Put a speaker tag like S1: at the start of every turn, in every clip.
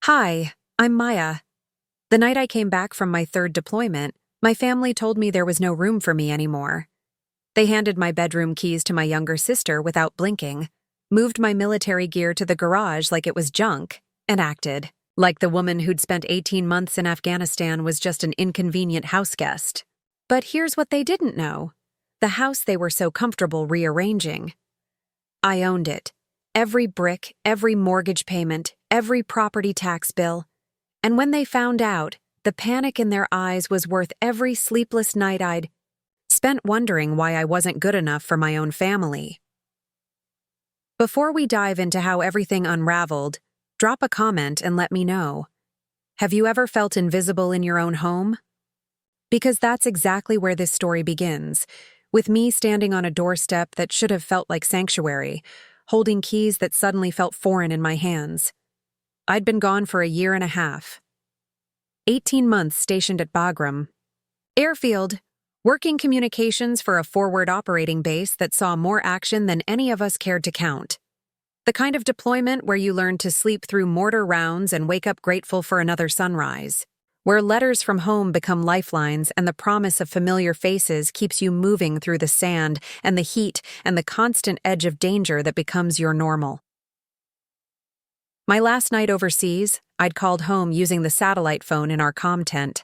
S1: Hi, I'm Maya. The night I came back from my third deployment, my family told me there was no room for me anymore. They handed my bedroom keys to my younger sister without blinking, moved my military gear to the garage like it was junk, and acted like the woman who'd spent 18 months in Afghanistan was just an inconvenient house guest. But here's what they didn't know: the house they were so comfortable rearranging. I owned it. Every brick, every mortgage payment, every property tax bill. And when they found out, the panic in their eyes was worth every sleepless night I'd spent wondering why I wasn't good enough for my own family. Before we dive into how everything unraveled, drop a comment and let me know. Have you ever felt invisible in your own home? Because that's exactly where this story begins, with me standing on a doorstep that should have felt like sanctuary, holding keys that suddenly felt foreign in my hands. I'd been gone for a year and a half. 18 months stationed at Bagram Airfield, working communications for a forward operating base that saw more action than any of us cared to count. The kind of deployment where you learn to sleep through mortar rounds and wake up grateful for another sunrise, where letters from home become lifelines and the promise of familiar faces keeps you moving through the sand and the heat and the constant edge of danger that becomes your normal. My last night overseas, I'd called home using the satellite phone in our comm tent.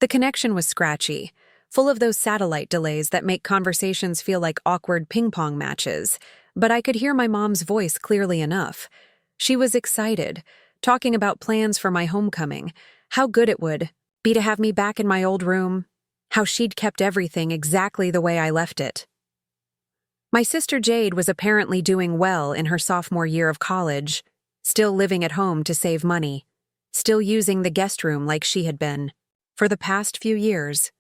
S1: The connection was scratchy, full of those satellite delays that make conversations feel like awkward ping-pong matches, but I could hear my mom's voice clearly enough. She was excited, talking about plans for my homecoming, how good it would be to have me back in my old room, how she'd kept everything exactly the way I left it. My sister Jade was apparently doing well in her sophomore year of college, still living at home to save money, still using the guest room like she had been for the past few years.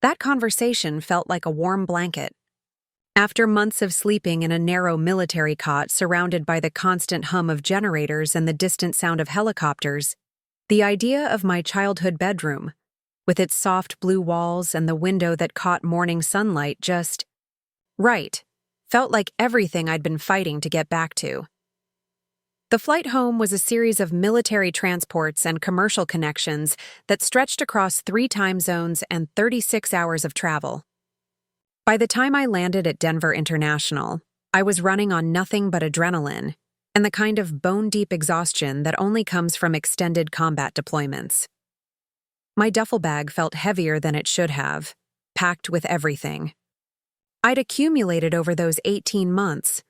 S1: That conversation felt like a warm blanket. After months of sleeping in a narrow military cot surrounded by the constant hum of generators and the distant sound of helicopters, the idea of my childhood bedroom, with its soft blue walls and the window that caught morning sunlight just right, felt like everything I'd been fighting to get back to. The flight home was a series of military transports and commercial connections that stretched across 3 time zones and 36 hours of travel. By the time I landed at Denver International, I was running on nothing but adrenaline and the kind of bone-deep exhaustion that only comes from extended combat deployments. My duffel bag felt heavier than it should have, packed with everything I'd accumulated over those 18 months: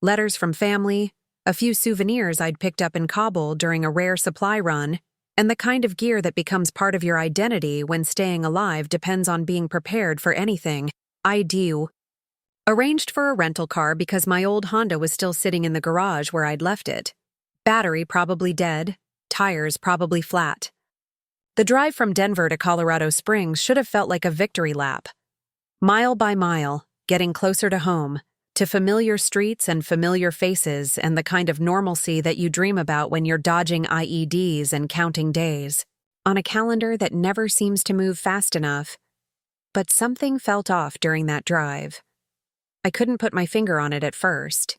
S1: letters from family, a few souvenirs I'd picked up in Kabul during a rare supply run, and the kind of gear that becomes part of your identity when staying alive depends on being prepared for anything. I do. Arranged for a rental car because my old Honda was still sitting in the garage where I'd left it. Battery probably dead, tires probably flat. The drive from Denver to Colorado Springs should have felt like a victory lap. Mile by mile, getting closer to home, to familiar streets and familiar faces and the kind of normalcy that you dream about when you're dodging IEDs and counting days, on a calendar that never seems to move fast enough. But something felt off during that drive. I couldn't put my finger on it at first.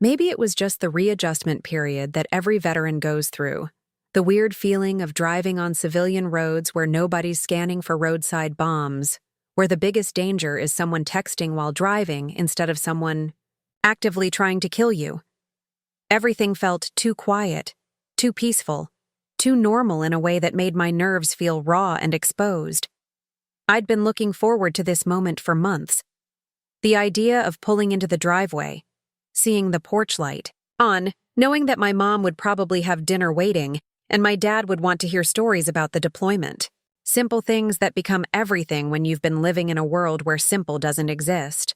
S1: Maybe it was just the readjustment period that every veteran goes through, the weird feeling of driving on civilian roads where nobody's scanning for roadside bombs, where the biggest danger is someone texting while driving instead of someone actively trying to kill you. Everything felt too quiet, too peaceful, too normal in a way that made my nerves feel raw and exposed. I'd been looking forward to this moment for months. The idea of pulling into the driveway, seeing the porch light on, knowing that my mom would probably have dinner waiting, and my dad would want to hear stories about the deployment. Simple things that become everything when you've been living in a world where simple doesn't exist.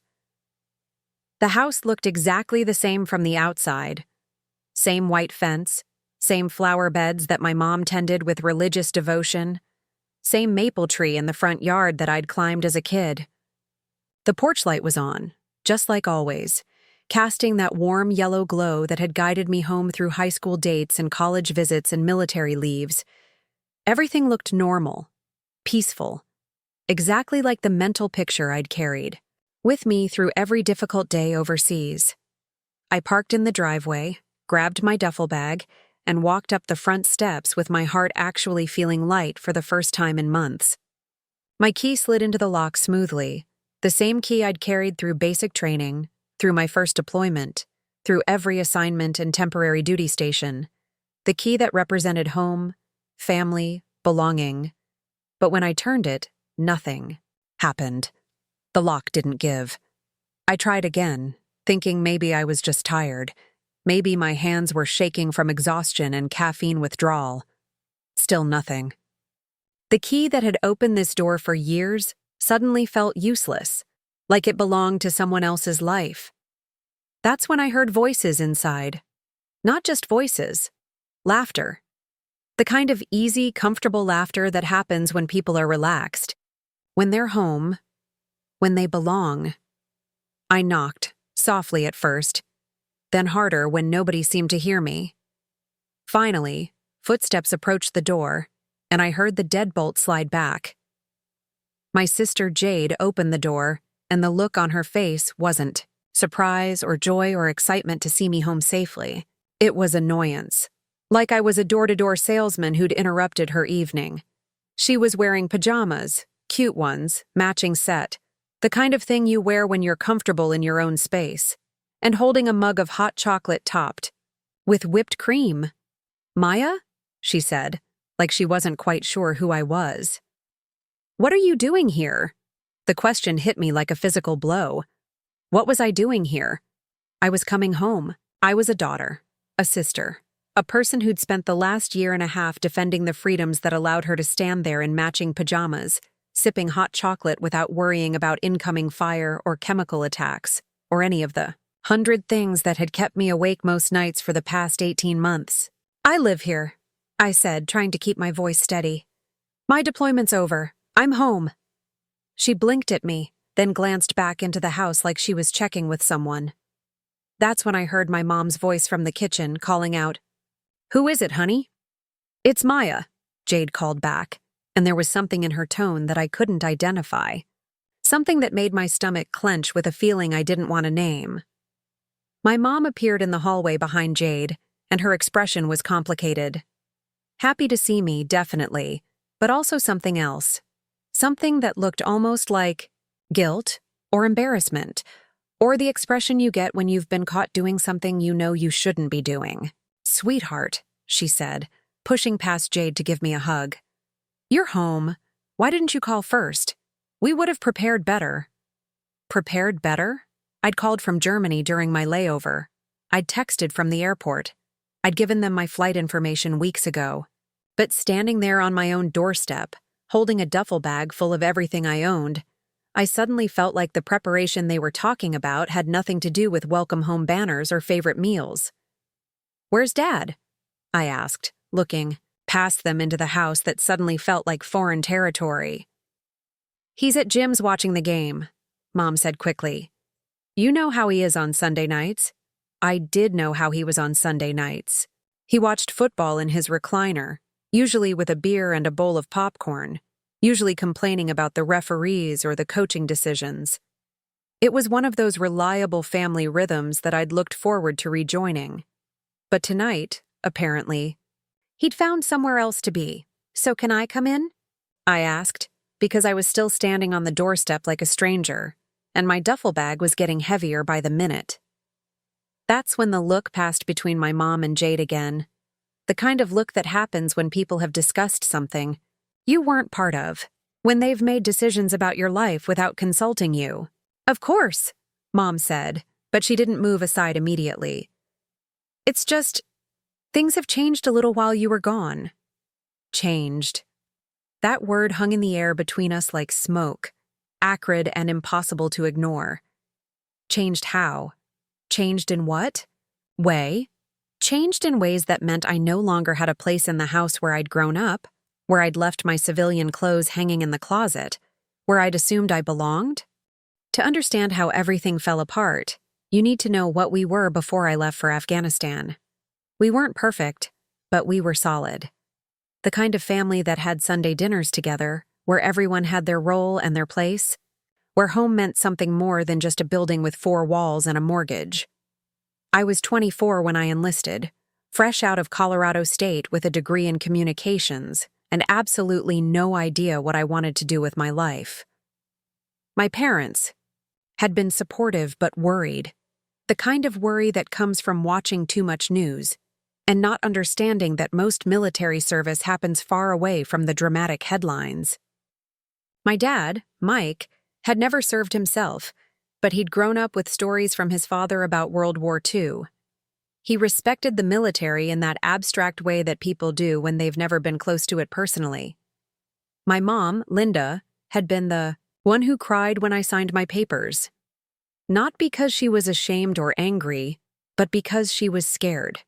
S1: The house looked exactly the same from the outside. Same white fence, same flower beds that my mom tended with religious devotion, same maple tree in the front yard that I'd climbed as a kid. The porch light was on, just like always, casting that warm yellow glow that had guided me home through high school dates and college visits and military leaves. Everything looked normal, peaceful, exactly like the mental picture I'd carried with me through every difficult day overseas. I parked in the driveway, grabbed my duffel bag, and walked up the front steps with my heart actually feeling light for the first time in months. My key slid into the lock smoothly, the same key I'd carried through basic training, through my first deployment, through every assignment and temporary duty station, the key that represented home, family, belonging. But when I turned it, nothing happened. The lock didn't give. I tried again, thinking maybe I was just tired. Maybe my hands were shaking from exhaustion and caffeine withdrawal. Still nothing. The key that had opened this door for years suddenly felt useless, like it belonged to someone else's life. That's when I heard voices inside. Not just voices, laughter. The kind of easy, comfortable laughter that happens when people are relaxed, when they're home, when they belong. I knocked, softly at first, then harder when nobody seemed to hear me. Finally, footsteps approached the door, and I heard the deadbolt slide back. My sister Jade opened the door, and the look on her face wasn't surprise or joy or excitement to see me home safely. It was annoyance, like I was a door-to-door salesman who'd interrupted her evening. She was wearing pajamas, cute ones, matching set, the kind of thing you wear when you're comfortable in your own space, and holding a mug of hot chocolate topped with whipped cream. "Maya?" she said, like she wasn't quite sure who I was. "What are you doing here?" The question hit me like a physical blow. What was I doing here? I was coming home. I was a daughter, a sister, a person who'd spent the last year and a half defending the freedoms that allowed her to stand there in matching pajamas, sipping hot chocolate without worrying about incoming fire or chemical attacks, or any of the 100 things that had kept me awake most nights for the past 18 months. "I live here," I said, trying to keep my voice steady. "My deployment's over. I'm home." She blinked at me, then glanced back into the house like she was checking with someone. That's when I heard my mom's voice from the kitchen calling out, "Who is it, honey?" "It's Maya," Jade called back, and there was something in her tone that I couldn't identify. Something that made my stomach clench with a feeling I didn't want to name. My mom appeared in the hallway behind Jade, and her expression was complicated. Happy to see me, definitely, but also something else. Something that looked almost like guilt or embarrassment, or the expression you get when you've been caught doing something you know you shouldn't be doing. "Sweetheart," she said, pushing past Jade to give me a hug. "You're home. Why didn't you call first? We would have prepared better." Prepared better? I'd called from Germany during my layover. I'd texted from the airport. I'd given them my flight information weeks ago. But standing there on my own doorstep, holding a duffel bag full of everything I owned, I suddenly felt like the preparation they were talking about had nothing to do with welcome home banners or favorite meals. "Where's Dad?" I asked, looking past them into the house that suddenly felt like foreign territory. "He's at Jim's watching the game," Mom said quickly. "You know how he is on Sunday nights." I did know how he was on Sunday nights. He watched football in his recliner, usually with a beer and a bowl of popcorn, usually complaining about the referees or the coaching decisions. It was one of those reliable family rhythms that I'd looked forward to rejoining. But tonight, apparently, he'd found somewhere else to be. "So can I come in?" I asked, because I was still standing on the doorstep like a stranger, and my duffel bag was getting heavier by the minute. That's when the look passed between my mom and Jade again. The kind of look that happens when people have discussed something you weren't part of, when they've made decisions about your life without consulting you. "Of course," Mom said, but she didn't move aside immediately. "It's just, things have changed a little while you were gone." Changed. That word hung in the air between us like smoke, acrid and impossible to ignore. Changed how? Changed in what way? Changed in ways that meant I no longer had a place in the house where I'd grown up, where I'd left my civilian clothes hanging in the closet, where I'd assumed I belonged. To understand how everything fell apart, you need to know what we were before I left for Afghanistan. We weren't perfect, but we were solid. The kind of family that had Sunday dinners together, where everyone had their role and their place, where home meant something more than just a building with 4 walls and a mortgage. I was 24 when I enlisted, fresh out of Colorado State with a degree in communications and absolutely no idea what I wanted to do with my life. My parents had been supportive but worried, the kind of worry that comes from watching too much news and not understanding that most military service happens far away from the dramatic headlines. My dad, Mike, had never served himself, but he'd grown up with stories from his father about World War II. He respected the military in that abstract way that people do when they've never been close to it personally. My mom, Linda, had been the one who cried when I signed my papers. Not because she was ashamed or angry, but because she was scared.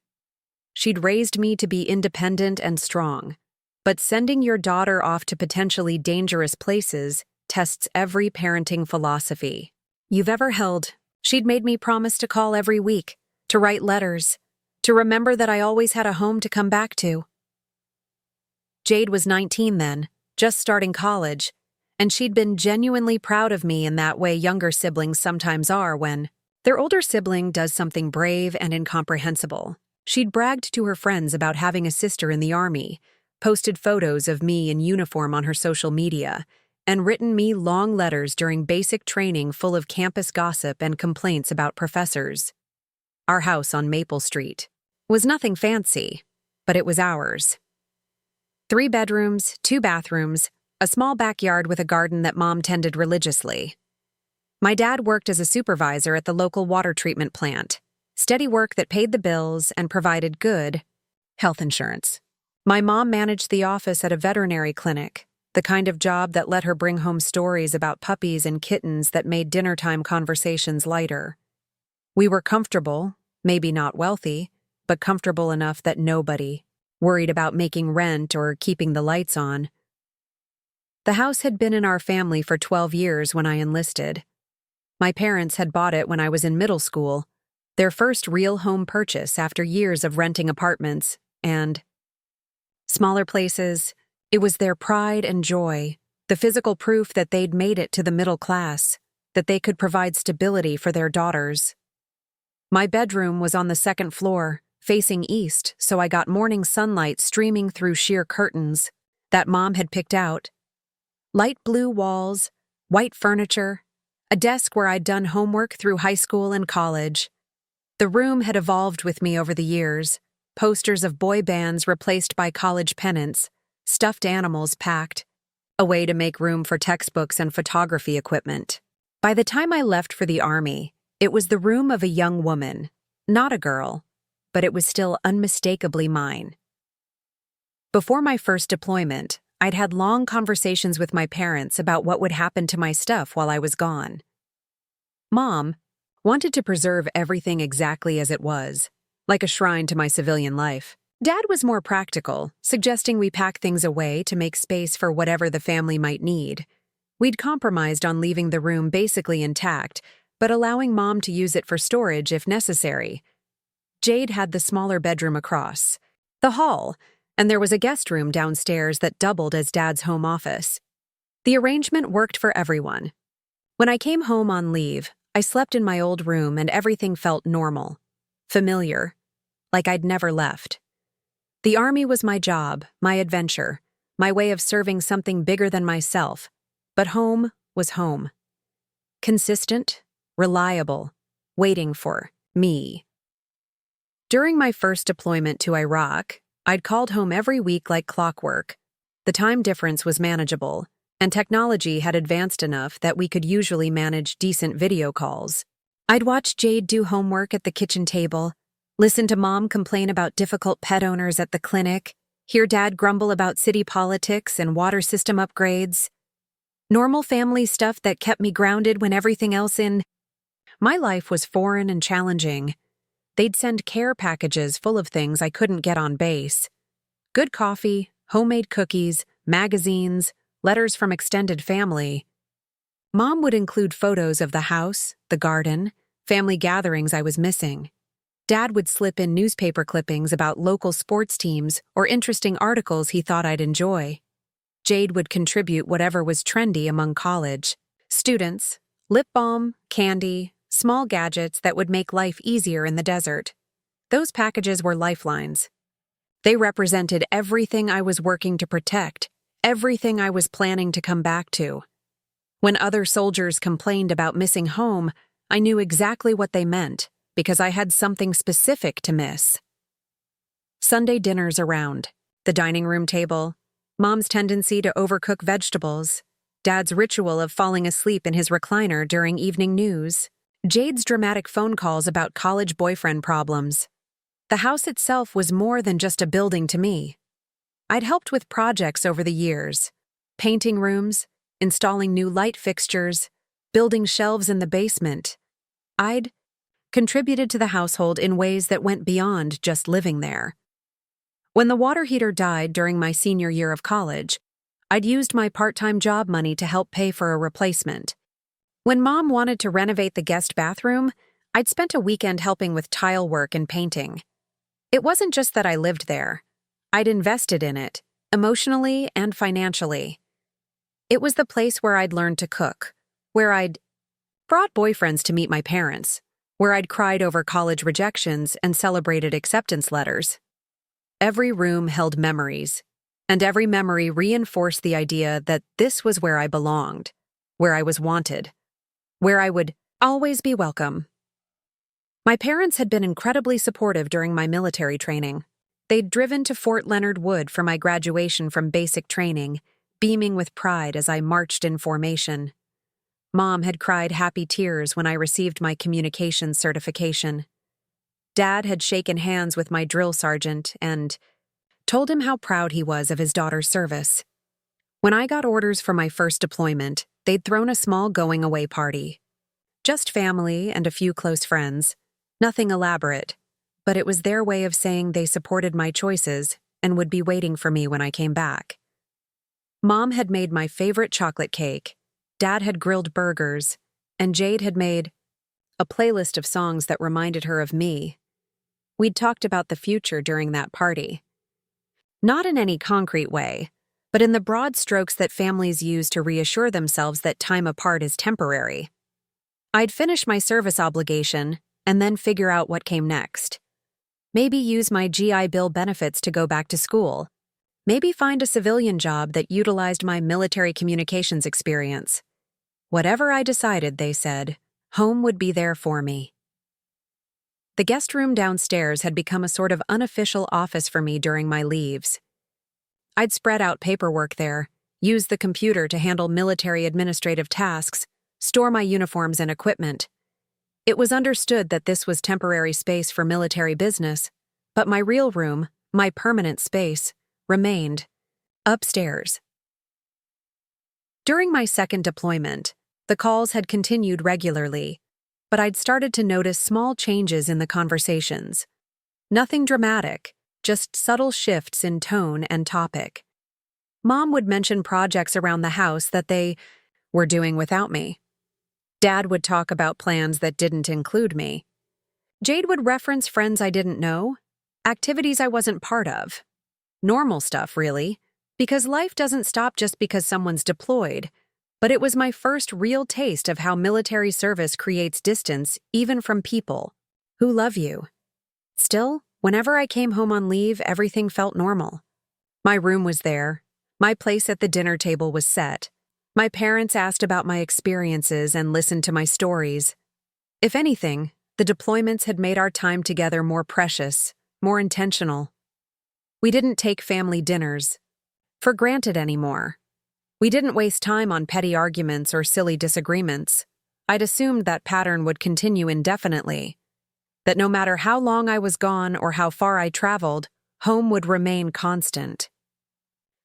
S1: She'd raised me to be independent and strong, but sending your daughter off to potentially dangerous places tests every parenting philosophy you've ever held. She'd made me promise to call every week, to write letters, to remember that I always had a home to come back to. Jade was 19 then, just starting college, and she'd been genuinely proud of me in that way younger siblings sometimes are when their older sibling does something brave and incomprehensible. She'd bragged to her friends about having a sister in the Army, posted photos of me in uniform on her social media, and written me long letters during basic training full of campus gossip and complaints about professors. Our house on Maple Street was nothing fancy, but it was ours. 3 bedrooms, 2 bathrooms, a small backyard with a garden that Mom tended religiously. My dad worked as a supervisor at the local water treatment plant, steady work that paid the bills and provided good health insurance. My mom managed the office at a veterinary clinic, the kind of job that let her bring home stories about puppies and kittens that made dinnertime conversations lighter. We were comfortable, maybe not wealthy, but comfortable enough that nobody worried about making rent or keeping the lights on. The house had been in our family for 12 years when I enlisted. My parents had bought it when I was in middle school, their first real home purchase after years of renting apartments and smaller places. It was their pride and joy, the physical proof that they'd made it to the middle class, that they could provide stability for their daughters. My bedroom was on the 2nd floor, facing east, so I got morning sunlight streaming through sheer curtains that Mom had picked out. Light blue walls, white furniture, a desk where I'd done homework through high school and college. The room had evolved with me over the years, posters of boy bands replaced by college pennants, stuffed animals packed, a way to make room for textbooks and photography equipment. By the time I left for the Army, it was the room of a young woman, not a girl, but it was still unmistakably mine. Before my first deployment, I'd had long conversations with my parents about what would happen to my stuff while I was gone. Mom wanted to preserve everything exactly as it was, like a shrine to my civilian life. Dad was more practical, suggesting we pack things away to make space for whatever the family might need. We'd compromised on leaving the room basically intact, but allowing Mom to use it for storage if necessary. Jade had the smaller bedroom across the hall, and there was a guest room downstairs that doubled as Dad's home office. The arrangement worked for everyone. When I came home on leave, I slept in my old room and everything felt normal, familiar, like I'd never left. The Army was my job, my adventure, my way of serving something bigger than myself, but home was home. Consistent, reliable, waiting for me. During my first deployment to Iraq, I'd called home every week like clockwork. The time difference was manageable, and technology had advanced enough that we could usually manage decent video calls. I'd watch Jade do homework at the kitchen table, listen to Mom complain about difficult pet owners at the clinic, hear Dad grumble about city politics and water system upgrades. Normal family stuff that kept me grounded when everything else in my life was foreign and challenging. They'd send care packages full of things I couldn't get on base. Good coffee, homemade cookies, magazines, letters from extended family. Mom would include photos of the house, the garden, family gatherings I was missing. Dad would slip in newspaper clippings about local sports teams or interesting articles he thought I'd enjoy. Jade would contribute whatever was trendy among college students, lip balm, candy, small gadgets that would make life easier in the desert. Those packages were lifelines. They represented everything I was working to protect, everything I was planning to come back to. When other soldiers complained about missing home, I knew exactly what they meant, because I had something specific to miss. Sunday dinners around, the dining room table, Mom's tendency to overcook vegetables, Dad's ritual of falling asleep in his recliner during evening news, Jade's dramatic phone calls about college boyfriend problems. The house itself was more than just a building to me. I'd helped with projects over the years, painting rooms, installing new light fixtures, building shelves in the basement. I'd contributed to the household in ways that went beyond just living there. When the water heater died during my senior year of college, I'd used my part-time job money to help pay for a replacement. When Mom wanted to renovate the guest bathroom, I'd spent a weekend helping with tile work and painting. It wasn't just that I lived there. I'd invested in it, emotionally and financially. It was the place where I'd learned to cook, where I'd brought boyfriends to meet my parents, where I'd cried over college rejections and celebrated acceptance letters. Every room held memories, and every memory reinforced the idea that this was where I belonged, where I was wanted, where I would always be welcome. My parents had been incredibly supportive during my military training. They'd driven to Fort Leonard Wood for my graduation from basic training, beaming with pride as I marched in formation. Mom had cried happy tears when I received my communications certification. Dad had shaken hands with my drill sergeant and told him how proud he was of his daughter's service. When I got orders for my first deployment, they'd thrown a small going-away party. Just family and a few close friends. Nothing elaborate, but it was their way of saying they supported my choices and would be waiting for me when I came back. Mom had made my favorite chocolate cake, Dad had grilled burgers, and Jade had made a playlist of songs that reminded her of me. We'd talked about the future during that party. Not in any concrete way, but in the broad strokes that families use to reassure themselves that time apart is temporary. I'd finish my service obligation and then figure out what came next. Maybe use my GI Bill benefits to go back to school. Maybe find a civilian job that utilized my military communications experience. Whatever I decided, they said, home would be there for me. The guest room downstairs had become a sort of unofficial office for me during my leaves. I'd spread out paperwork there, use the computer to handle military administrative tasks, store my uniforms and equipment. It was understood that this was temporary space for military business, but my real room, my permanent space, remained upstairs. During my second deployment, the calls had continued regularly, but I'd started to notice small changes in the conversations. Nothing dramatic, just subtle shifts in tone and topic. Mom would mention projects around the house that they were doing without me. Dad would talk about plans that didn't include me. Jade would reference friends I didn't know, activities I wasn't part of. Normal stuff, really, because life doesn't stop just because someone's deployed. But it was my first real taste of how military service creates distance even from people who love you. Still, whenever I came home on leave, everything felt normal. My room was there. My place at the dinner table was set. My parents asked about my experiences and listened to my stories. If anything, the deployments had made our time together more precious, more intentional. We didn't take family dinners for granted anymore. We didn't waste time on petty arguments or silly disagreements. I'd assumed that pattern would continue indefinitely, that no matter how long I was gone or how far I traveled, home would remain constant.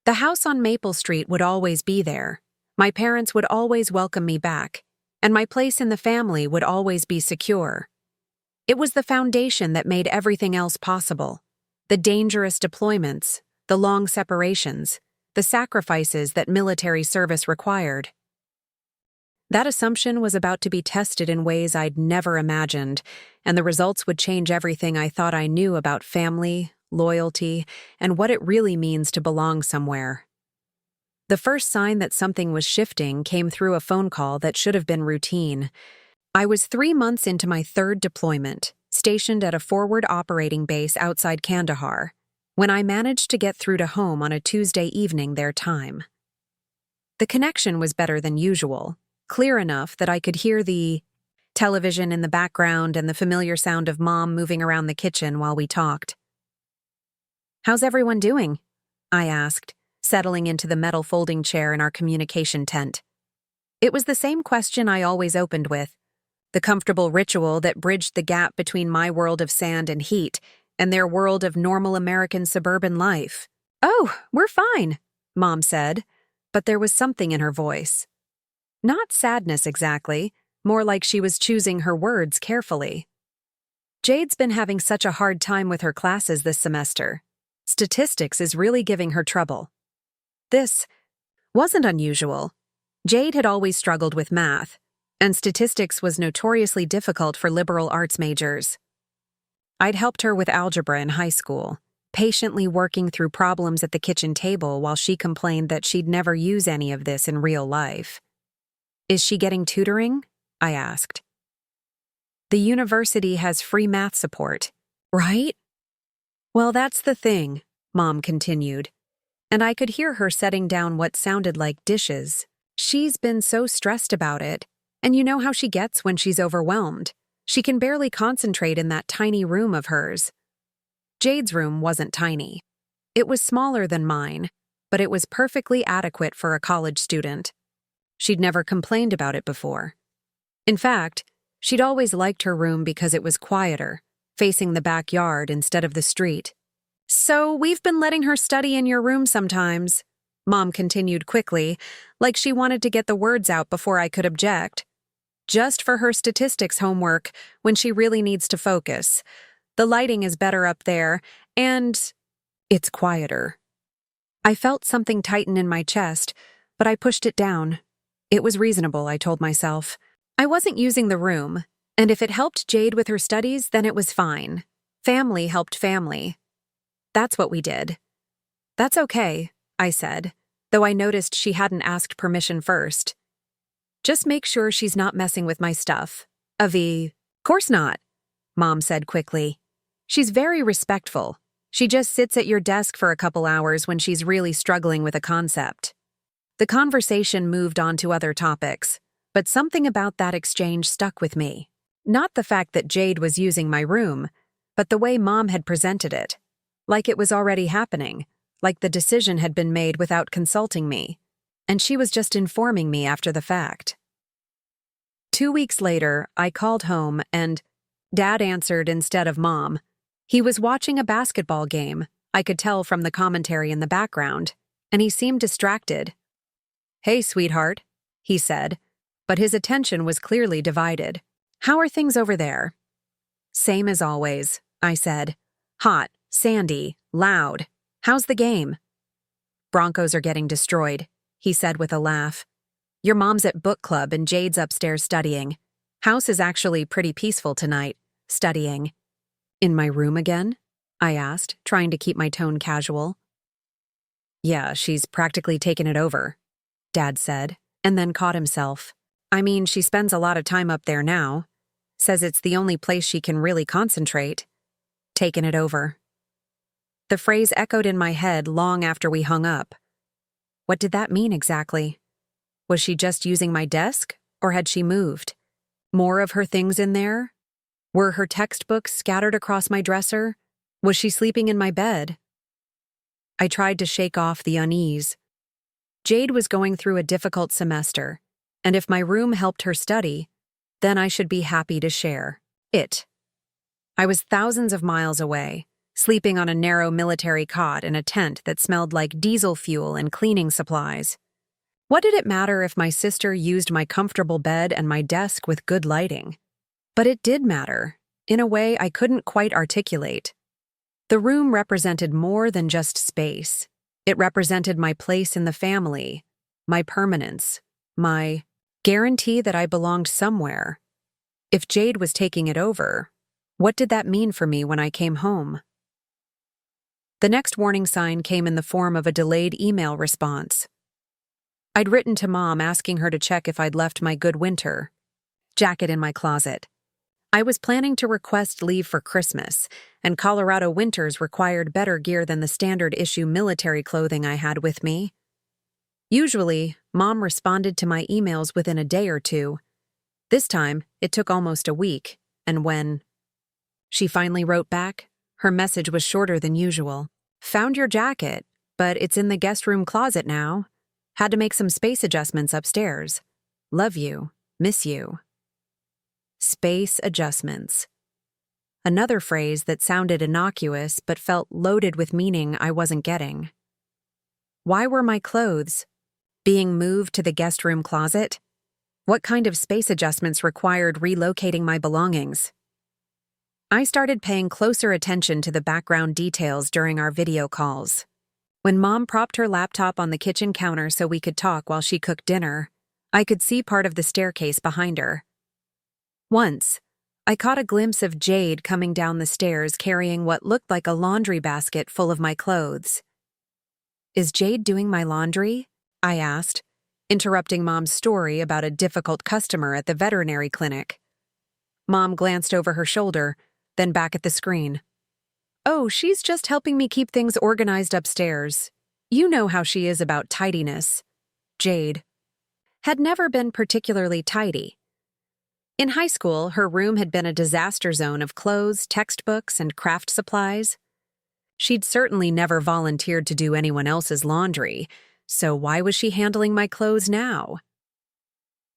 S1: The house on Maple Street would always be there. My parents would always welcome me back, and my place in the family would always be secure. It was the foundation that made everything else possible. The dangerous deployments, the long separations, the sacrifices that military service required. That assumption was about to be tested in ways I'd never imagined, and the results would change everything I thought I knew about family, loyalty, and what it really means to belong somewhere. The first sign that something was shifting came through a phone call that should have been routine. I was 3 months into my third deployment, stationed at a forward operating base outside Kandahar, when I managed to get through to home on a Tuesday evening their time. The connection was better than usual, clear enough that I could hear the television in the background and the familiar sound of Mom moving around the kitchen while we talked. "How's everyone doing?" I asked, settling into the metal folding chair in our communication tent. It was the same question I always opened with, the comfortable ritual that bridged the gap between my world of sand and heat and their world of normal American suburban life. "Oh, we're fine," Mom said, but there was something in her voice. Not sadness exactly, more like she was choosing her words carefully. "Jade's been having such a hard time with her classes this semester. Statistics is really giving her trouble." This wasn't unusual. Jade had always struggled with math, and statistics was notoriously difficult for liberal arts majors. I'd helped her with algebra in high school, patiently working through problems at the kitchen table while she complained that she'd never use any of this in real life. "Is she getting tutoring?" I asked. "The university has free math support, right?" "Well, that's the thing," Mom continued, and I could hear her setting down what sounded like dishes. "She's been so stressed about it, and you know how she gets when she's overwhelmed. She can barely concentrate in that tiny room of hers." Jade's room wasn't tiny. It was smaller than mine, but it was perfectly adequate for a college student. She'd never complained about it before. In fact, she'd always liked her room because it was quieter, facing the backyard instead of the street. "So we've been letting her study in your room sometimes," Mom continued quickly, like she wanted to get the words out before I could object. "Just for her statistics homework, when she really needs to focus. The lighting is better up there, and it's quieter." I felt something tighten in my chest, but I pushed it down. It was reasonable, I told myself. I wasn't using the room, and if it helped Jade with her studies, then it was fine. Family helped family. That's what we did. "That's okay," I said, though I noticed she hadn't asked permission first. "Just make sure she's not messing with my stuff." "Course not," Mom said quickly. "She's very respectful. She just sits at your desk for a couple hours when she's really struggling with a concept." The conversation moved on to other topics, but something about that exchange stuck with me. Not the fact that Jade was using my room, but the way Mom had presented it. Like it was already happening, like the decision had been made without consulting me, and she was just informing me after the fact. 2 weeks later, I called home and Dad answered instead of Mom. He was watching a basketball game, I could tell from the commentary in the background, and he seemed distracted. "Hey, sweetheart," he said, but his attention was clearly divided. "How are things over there?" "Same as always," I said. "Hot, sandy, loud. How's the game?" "Broncos are getting destroyed," he said with a laugh. "Your mom's at book club and Jade's upstairs studying. House is actually pretty peaceful tonight, studying." "In my room again?" I asked, trying to keep my tone casual. "Yeah, she's practically taken it over," Dad said, and then caught himself. "I mean, she spends a lot of time up there now. Says it's the only place she can really concentrate. Taken it over." The phrase echoed in my head long after we hung up. What did that mean exactly? Was she just using my desk, or had she moved? More of her things in there? Were her textbooks scattered across my dresser? Was she sleeping in my bed? I tried to shake off the unease. Jade was going through a difficult semester, and if my room helped her study, then I should be happy to share it. I was thousands of miles away, sleeping on a narrow military cot in a tent that smelled like diesel fuel and cleaning supplies. What did it matter if my sister used my comfortable bed and my desk with good lighting? But it did matter, in a way I couldn't quite articulate. The room represented more than just space. It represented my place in the family, my permanence, my guarantee that I belonged somewhere. If Jade was taking it over, what did that mean for me when I came home? The next warning sign came in the form of a delayed email response. I'd written to Mom asking her to check if I'd left my good winter jacket in my closet. I was planning to request leave for Christmas, and Colorado winters required better gear than the standard issue military clothing I had with me. Usually, Mom responded to my emails within a day or two. This time, it took almost a week, and when she finally wrote back, her message was shorter than usual. Found your jacket, but it's in the guest room closet now. Had to make some space adjustments upstairs. Love you. Miss you. Space adjustments. Another phrase that sounded innocuous but felt loaded with meaning I wasn't getting. Why were my clothes being moved to the guest room closet? What kind of space adjustments required relocating my belongings? I started paying closer attention to the background details during our video calls. When Mom propped her laptop on the kitchen counter so we could talk while she cooked dinner, I could see part of the staircase behind her. Once, I caught a glimpse of Jade coming down the stairs carrying what looked like a laundry basket full of my clothes. Is Jade doing my laundry? I asked, interrupting Mom's story about a difficult customer at the veterinary clinic. Mom glanced over her shoulder, then back at the screen. Oh, she's just helping me keep things organized upstairs. You know how she is about tidiness. Jade had never been particularly tidy. In high school, her room had been a disaster zone of clothes, textbooks, and craft supplies. She'd certainly never volunteered to do anyone else's laundry, so why was she handling my clothes now?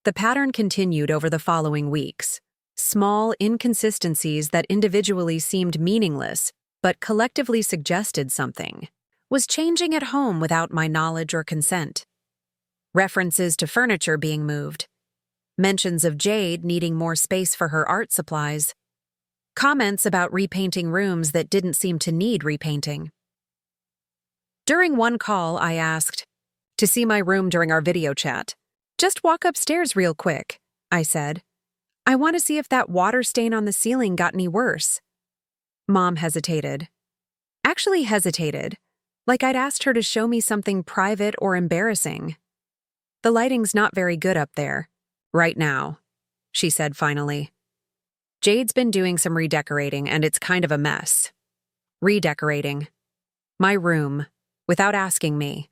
S1: The pattern continued over the following weeks. Small inconsistencies that individually seemed meaningless, but collectively suggested something, was changing at home without my knowledge or consent. References to furniture being moved. Mentions of Jade needing more space for her art supplies. Comments about repainting rooms that didn't seem to need repainting. During one call, I asked to see my room during our video chat. Just walk upstairs real quick, I said. I want to see if that water stain on the ceiling got any worse. Mom hesitated. Actually hesitated, like I'd asked her to show me something private or embarrassing. The lighting's not very good up there. Right now, she said finally. Jade's been doing some redecorating and it's kind of a mess. Redecorating. My room, without asking me,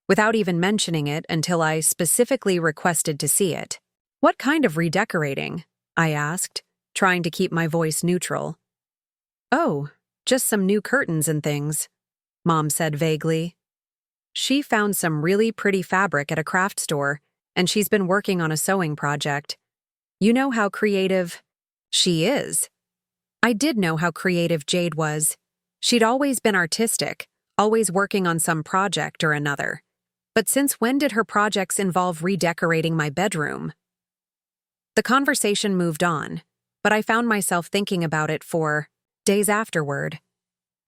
S1: without even mentioning it until I specifically requested to see it. What kind of redecorating? I asked, trying to keep my voice neutral. Oh, just some new curtains and things, Mom said vaguely. She found some really pretty fabric at a craft store, and she's been working on a sewing project. You know how creative she is. I did know how creative Jade was. She'd always been artistic, always working on some project or another. But since when did her projects involve redecorating my bedroom? The conversation moved on, but I found myself thinking about it for days afterward.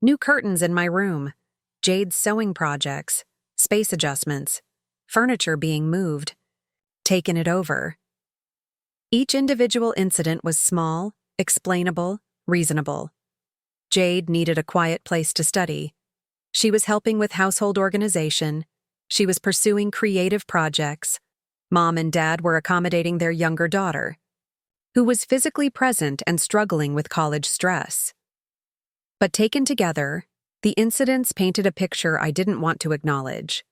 S1: New curtains in my room, Jade's sewing projects, space adjustments, furniture being moved, taken it over. Each individual incident was small, explainable, reasonable. Jade needed a quiet place to study. She was helping with household organization. She was pursuing creative projects. Mom and Dad were accommodating their younger daughter, who was physically present and struggling with college stress. But taken together, the incidents painted a picture I didn't want to acknowledge.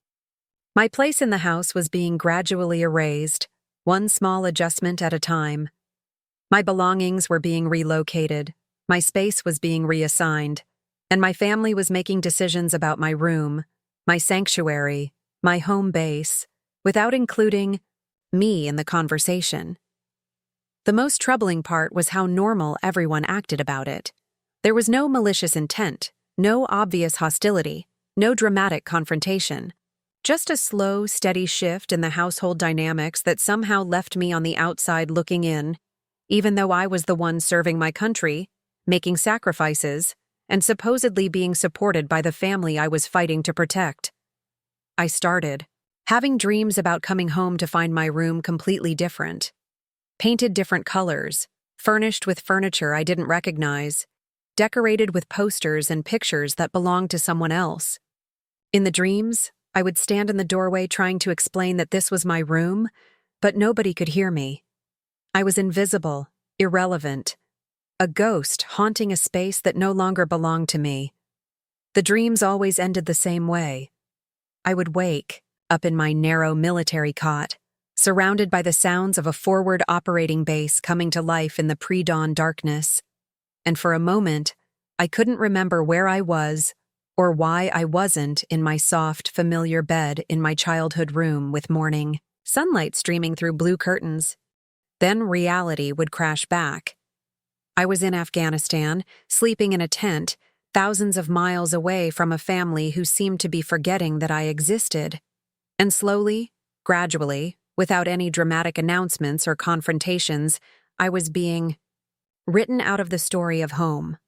S1: My place in the house was being gradually erased, one small adjustment at a time. My belongings were being relocated, my space was being reassigned, and my family was making decisions about my room, my sanctuary, my home base, without including me in the conversation. The most troubling part was how normal everyone acted about it. There was no malicious intent, no obvious hostility, no dramatic confrontation. Just a slow, steady shift in the household dynamics that somehow left me on the outside looking in, even though I was the one serving my country, making sacrifices, and supposedly being supported by the family I was fighting to protect. I started having dreams about coming home to find my room completely different. Painted different colors, furnished with furniture I didn't recognize, decorated with posters and pictures that belonged to someone else. In the dreams, I would stand in the doorway trying to explain that this was my room, but nobody could hear me. I was invisible, irrelevant, a ghost haunting a space that no longer belonged to me. The dreams always ended the same way. I would wake, up in my narrow military cot, surrounded by the sounds of a forward operating base coming to life in the pre-dawn darkness. And for a moment, I couldn't remember where I was or why I wasn't in my soft, familiar bed in my childhood room with morning sunlight streaming through blue curtains. Then reality would crash back. I was in Afghanistan, sleeping in a tent, thousands of miles away from a family who seemed to be forgetting that I existed. And slowly, gradually, without any dramatic announcements or confrontations, I was being written out of the story of home.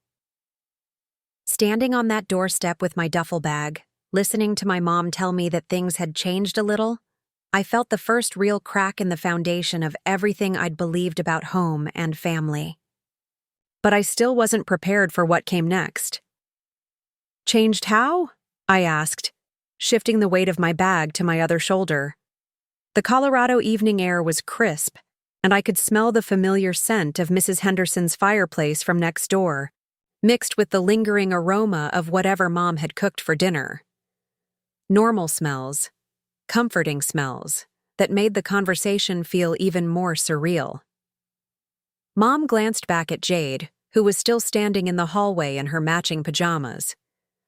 S1: Standing on that doorstep with my duffel bag, listening to my mom tell me that things had changed a little, I felt the first real crack in the foundation of everything I'd believed about home and family. But I still wasn't prepared for what came next. "Changed how?" I asked, shifting the weight of my bag to my other shoulder. The Colorado evening air was crisp, and I could smell the familiar scent of Mrs. Henderson's fireplace from next door, mixed with the lingering aroma of whatever Mom had cooked for dinner. Normal smells, comforting smells, that made the conversation feel even more surreal. Mom glanced back at Jade, who was still standing in the hallway in her matching pajamas,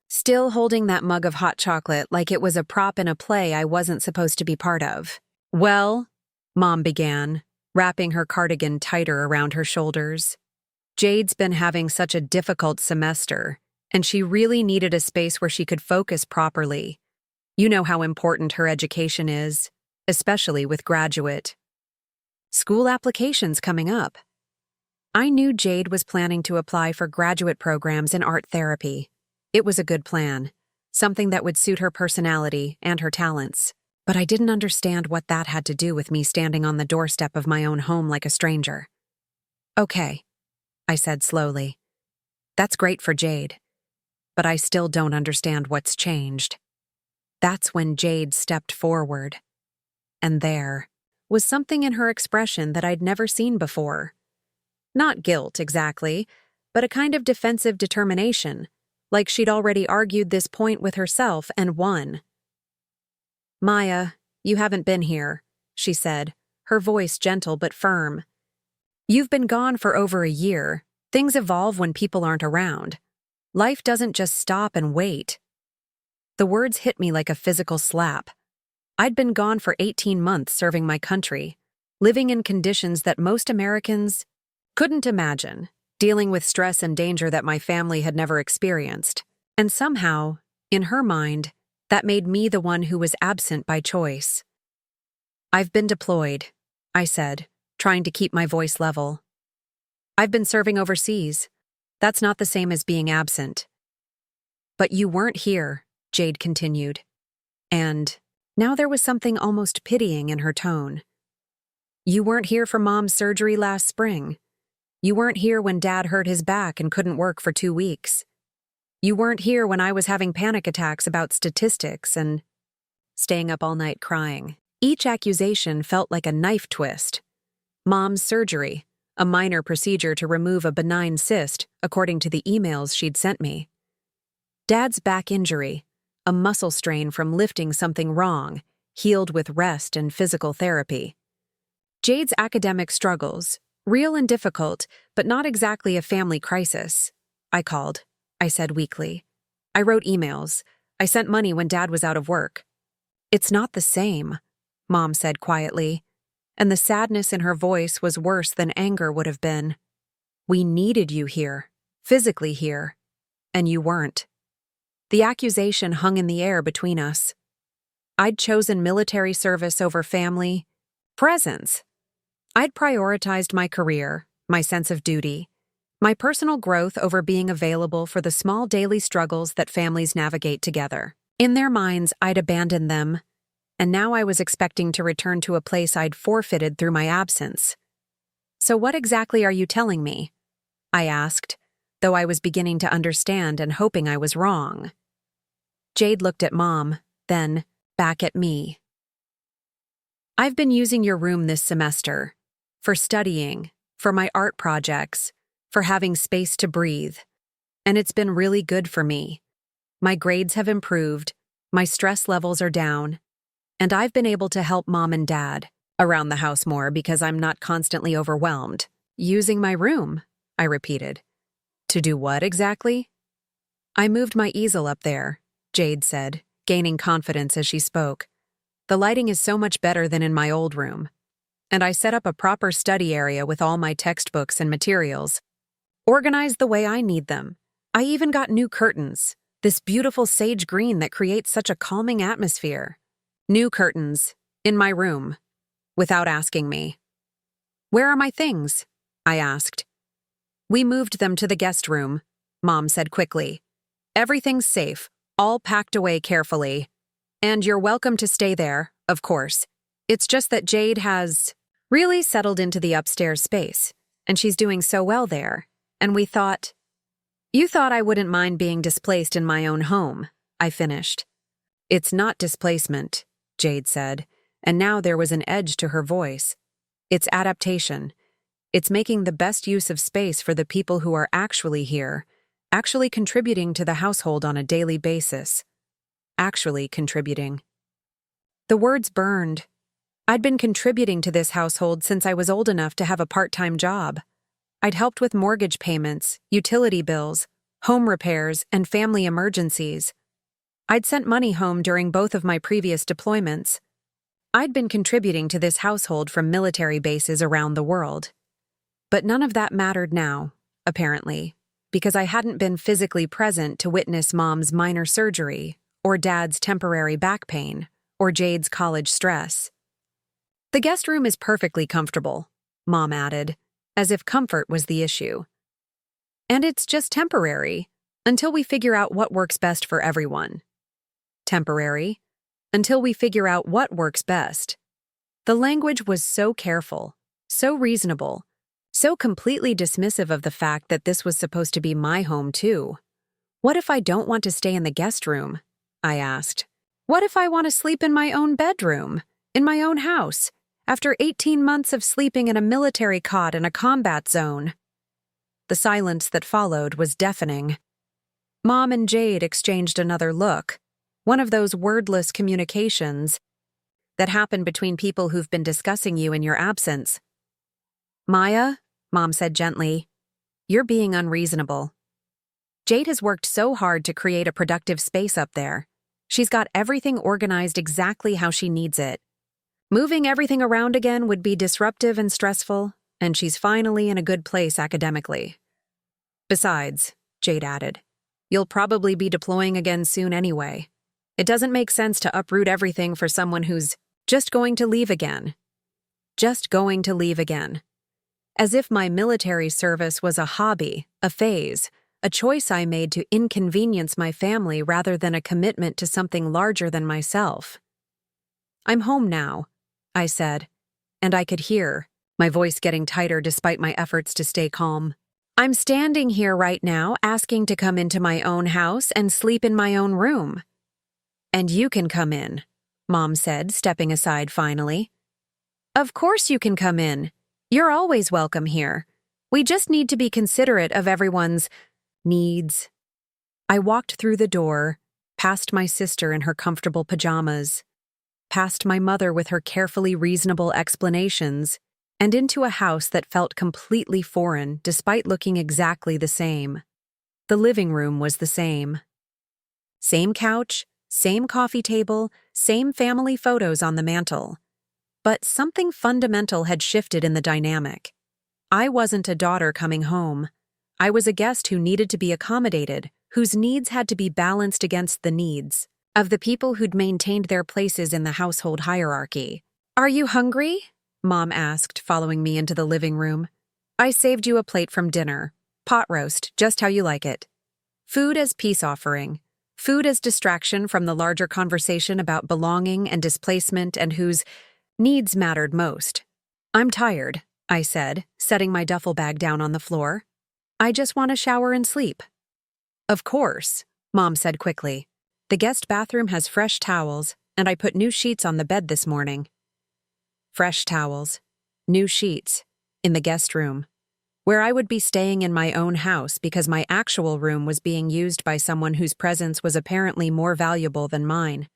S1: still holding that mug of hot chocolate like it was a prop in a play I wasn't supposed to be part of. "Well," Mom began, wrapping her cardigan tighter around her shoulders. Jade's been having such a difficult semester, and she really needed a space where she could focus properly. You know how important her education is, especially with graduate school applications coming up. I knew Jade was planning to apply for graduate programs in art therapy. It was a good plan, something that would suit her personality and her talents. But I didn't understand what that had to do with me standing on the doorstep of my own home like a stranger. "Okay," I said slowly. "That's great for Jade, but I still don't understand what's changed." That's when Jade stepped forward. And there was something in her expression that I'd never seen before. Not guilt, exactly, but a kind of defensive determination, like she'd already argued this point with herself and won. "Maya, you haven't been here," she said, her voice gentle but firm. "You've been gone for over a year. Things evolve when people aren't around. Life doesn't just stop and wait." The words hit me like a physical slap. I'd been gone for 18 months serving my country, living in conditions that most Americans couldn't imagine, dealing with stress and danger that my family had never experienced. And somehow, in her mind, that made me the one who was absent by choice. "I've been deployed," I said, trying to keep my voice level. "I've been serving overseas. That's not the same as being absent." "But you weren't here," Jade continued. And now there was something almost pitying in her tone. "You weren't here for Mom's surgery last spring. You weren't here when Dad hurt his back and couldn't work for 2 weeks. You weren't here when I was having panic attacks about statistics and staying up all night crying." Each accusation felt like a knife twist. Mom's surgery, a minor procedure to remove a benign cyst, according to the emails she'd sent me. Dad's back injury, a muscle strain from lifting something wrong, healed with rest and physical therapy. Jade's academic struggles, real and difficult, but not exactly a family crisis. "I called," I said weakly. "I wrote emails. I sent money when Dad was out of work." "It's not the same," Mom said quietly, and the sadness in her voice was worse than anger would have been. "We needed you here, physically here, and you weren't." The accusation hung in the air between us. I'd chosen military service over family presence. I'd prioritized my career, my sense of duty, my personal growth over being available for the small daily struggles that families navigate together. In their minds, I'd abandoned them, and now I was expecting to return to a place I'd forfeited through my absence. "So what exactly are you telling me?" I asked, though I was beginning to understand and hoping I was wrong. Jade looked at Mom, then back at me. "I've been using your room this semester. For studying, for my art projects, for having space to breathe. And it's been really good for me. My grades have improved, my stress levels are down, and I've been able to help mom and dad around the house more because I'm not constantly overwhelmed. Using my room, I repeated. To do what exactly? I moved my easel up there, Jade said, gaining confidence as she spoke. The lighting is so much better than in my old room. And I set up a proper study area with all my textbooks and materials, organized the way I need them. I even got new curtains, this beautiful sage green that creates such a calming atmosphere. New curtains, in my room, without asking me. Where are my things? I asked. We moved them to the guest room, Mom said quickly. Everything's safe, all packed away carefully. And you're welcome to stay there, of course. It's just that Jade has really settled into the upstairs space, and she's doing so well there. And we thought, you thought I wouldn't mind being displaced in my own home, I finished. It's not displacement, Jade said, and now there was an edge to her voice. It's adaptation. It's making the best use of space for the people who are actually here, actually contributing to the household on a daily basis. Actually contributing. The words burned. I'd been contributing to this household since I was old enough to have a part-time job. I'd helped with mortgage payments, utility bills, home repairs, and family emergencies. I'd sent money home during both of my previous deployments. I'd been contributing to this household from military bases around the world. But none of that mattered now, apparently, because I hadn't been physically present to witness Mom's minor surgery, or Dad's temporary back pain, or Jade's college stress. The guest room is perfectly comfortable, Mom added, as if comfort was the issue. And it's just temporary, until we figure out what works best for everyone. Temporary, until we figure out what works best. The language was so careful, so reasonable, so completely dismissive of the fact that this was supposed to be my home too. What if I don't want to stay in the guest room? I asked. What if I want to sleep in my own bedroom, in my own house, after 18 months of sleeping in a military cot in a combat zone? The silence that followed was deafening. Mom and Jade exchanged another look, one of those wordless communications that happen between people who've been discussing you in your absence. Maya, Mom said gently, you're being unreasonable. Jade has worked so hard to create a productive space up there. She's got everything organized exactly how she needs it. Moving everything around again would be disruptive and stressful, and she's finally in a good place academically. Besides, Jade added, you'll probably be deploying again soon anyway. It doesn't make sense to uproot everything for someone who's just going to leave again. Just going to leave again. As if my military service was a hobby, a phase, a choice I made to inconvenience my family rather than a commitment to something larger than myself. I'm home now, I said, and I could hear, my voice getting tighter despite my efforts to stay calm. I'm standing here right now asking to come into my own house and sleep in my own room. And you can come in, Mom said, stepping aside finally. Of course you can come in. You're always welcome here. We just need to be considerate of everyone's needs. I walked through the door, past my sister in her comfortable pajamas, past my mother with her carefully reasonable explanations, and into a house that felt completely foreign despite looking exactly the same. The living room was the same. Same couch, same coffee table, same family photos on the mantel. But something fundamental had shifted in the dynamic. I wasn't a daughter coming home. I was a guest who needed to be accommodated, whose needs had to be balanced against the needs of the people who'd maintained their places in the household hierarchy. Are you hungry? Mom asked, following me into the living room. I saved you a plate from dinner. Pot roast, just how you like it. Food as peace offering. Food as distraction from the larger conversation about belonging and displacement and whose needs mattered most. I'm tired, I said, setting my duffel bag down on the floor. I just want to shower and sleep. Of course, Mom said quickly. The guest bathroom has fresh towels, and I put new sheets on the bed this morning. Fresh towels, new sheets, in the guest room. where I would be staying in my own house because my actual room was being used by someone whose presence was apparently more valuable than mine.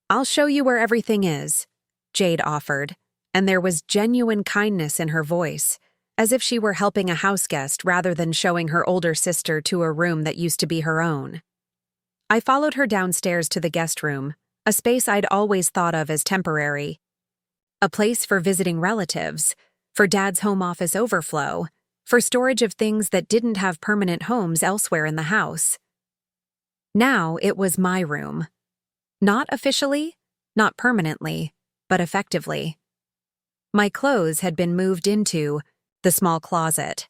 S1: "I'll show you where everything is," Jade offered, and there was genuine kindness in her voice, as if she were helping a houseguest rather than showing her older sister to a room that used to be her own. I followed her downstairs to the guest room, a space I'd always thought of as temporary. A place for visiting relatives, for Dad's home office overflow, for storage of things that didn't have permanent homes elsewhere in the house. Now it was my room. Not officially, not permanently, but effectively. My clothes had been moved into the small closet.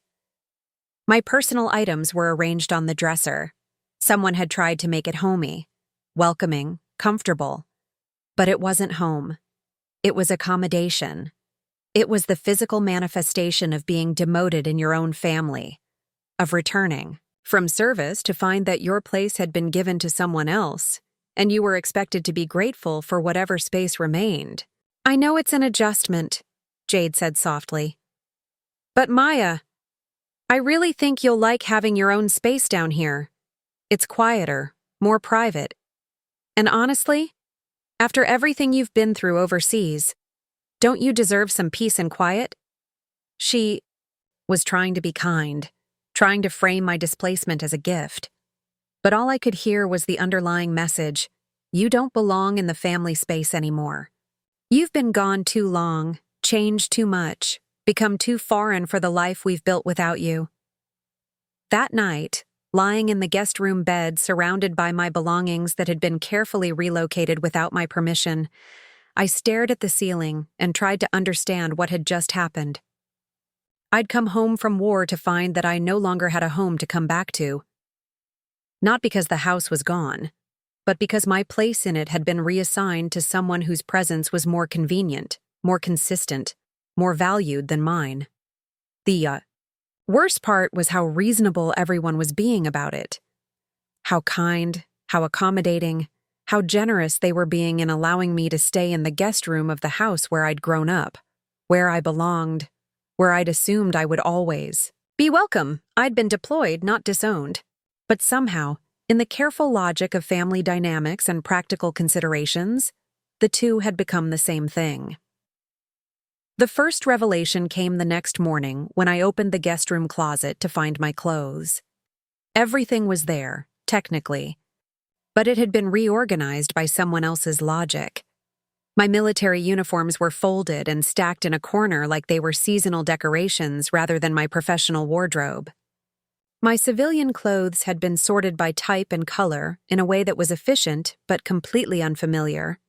S1: My personal items were arranged on the dresser. Someone had tried to make it homey, welcoming, comfortable. But it wasn't home. It was accommodation. It was the physical manifestation of being demoted in your own family, of returning from service to find that your place had been given to someone else, and you were expected to be grateful for whatever space remained. "I know it's an adjustment," Jade said softly. "But Maya, I really think you'll like having your own space down here. It's quieter, more private. And honestly, after everything you've been through overseas, don't you deserve some peace and quiet?" She was trying to be kind, trying to frame my displacement as a gift. But all I could hear was the underlying message: you don't belong in the family space anymore. You've been gone too long, changed too much, become too foreign for the life we've built without you. That night, lying in the guest room bed surrounded by my belongings that had been carefully relocated without my permission, I stared at the ceiling and tried to understand what had just happened. I'd come home from war to find that I no longer had a home to come back to. Not because the house was gone, but because my place in it had been reassigned to someone whose presence was more convenient, more consistent, more valued than mine. The worst part was how reasonable everyone was being about it. How kind, how accommodating, how generous they were being in allowing me to stay in the guest room of the house where I'd grown up, where I belonged, where I'd assumed I would always be welcome. I'd been deployed, not disowned. But somehow, in the careful logic of family dynamics and practical considerations, the two had become the same thing. The first revelation came the next morning when I opened the guest room closet to find my clothes. Everything was there, technically, but it had been reorganized by someone else's logic. My military uniforms were folded and stacked in a corner like they were seasonal decorations rather than my professional wardrobe. My civilian clothes had been sorted by type and color in a way that was efficient but completely unfamiliar.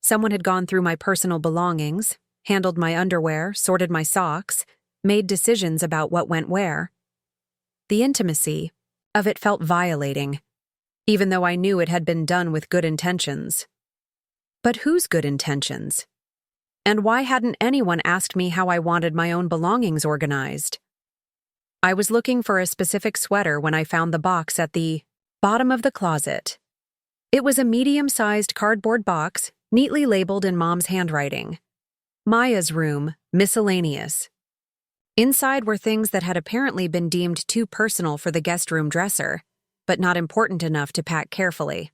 S1: Someone had gone through my personal belongings, handled my underwear, sorted my socks, made decisions about what went where. The intimacy of it felt violating, even though I knew it had been done with good intentions. But whose good intentions? And why hadn't anyone asked me how I wanted my own belongings organized? I was looking for a specific sweater when I found the box at the bottom of the closet. It was a medium-sized cardboard box, neatly labeled in Mom's handwriting. Maya's room, miscellaneous. Inside were things that had apparently been deemed too personal for the guest room dresser, but not important enough to pack carefully.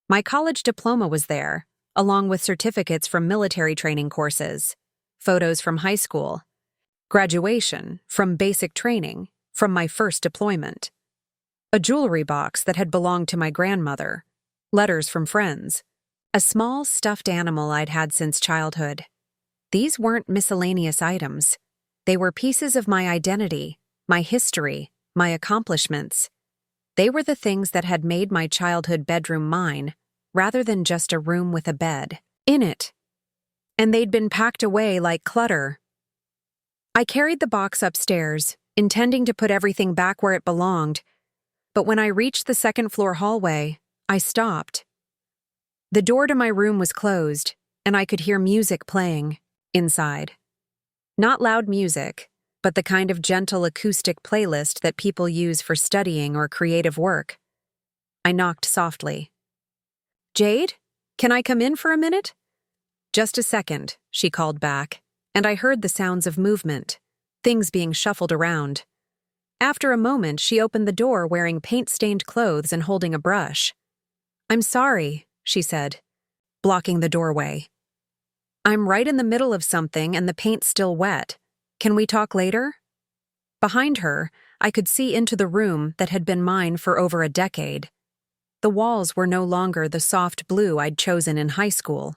S1: My college diploma was there, along with certificates from military training courses, photos from high school, graduation, from basic training, from my first deployment, a jewelry box that had belonged to my grandmother, letters from friends, a small stuffed animal I'd had since childhood. These weren't miscellaneous items. They were pieces of my identity, my history, my accomplishments. They were the things that had made my childhood bedroom mine, rather than just a room with a bed in it. And they'd been packed away like clutter. I carried the box upstairs, intending to put everything back where it belonged, but when I reached the second-floor hallway, I stopped. The door to my room was closed, and I could hear music playing inside. Not loud music, but the kind of gentle acoustic playlist that people use for studying or creative work. I knocked softly. "Jade, can I come in for a minute?" "Just a second," she called back, and I heard the sounds of movement. things being shuffled around. After a moment, she opened the door wearing paint-stained clothes and holding a brush. "I'm sorry," she said, blocking the doorway. "I'm right in the middle of something and the paint's still wet. Can we talk later?" Behind her, I could see into the room that had been mine for over a decade. The walls were no longer the soft blue I'd chosen in high school.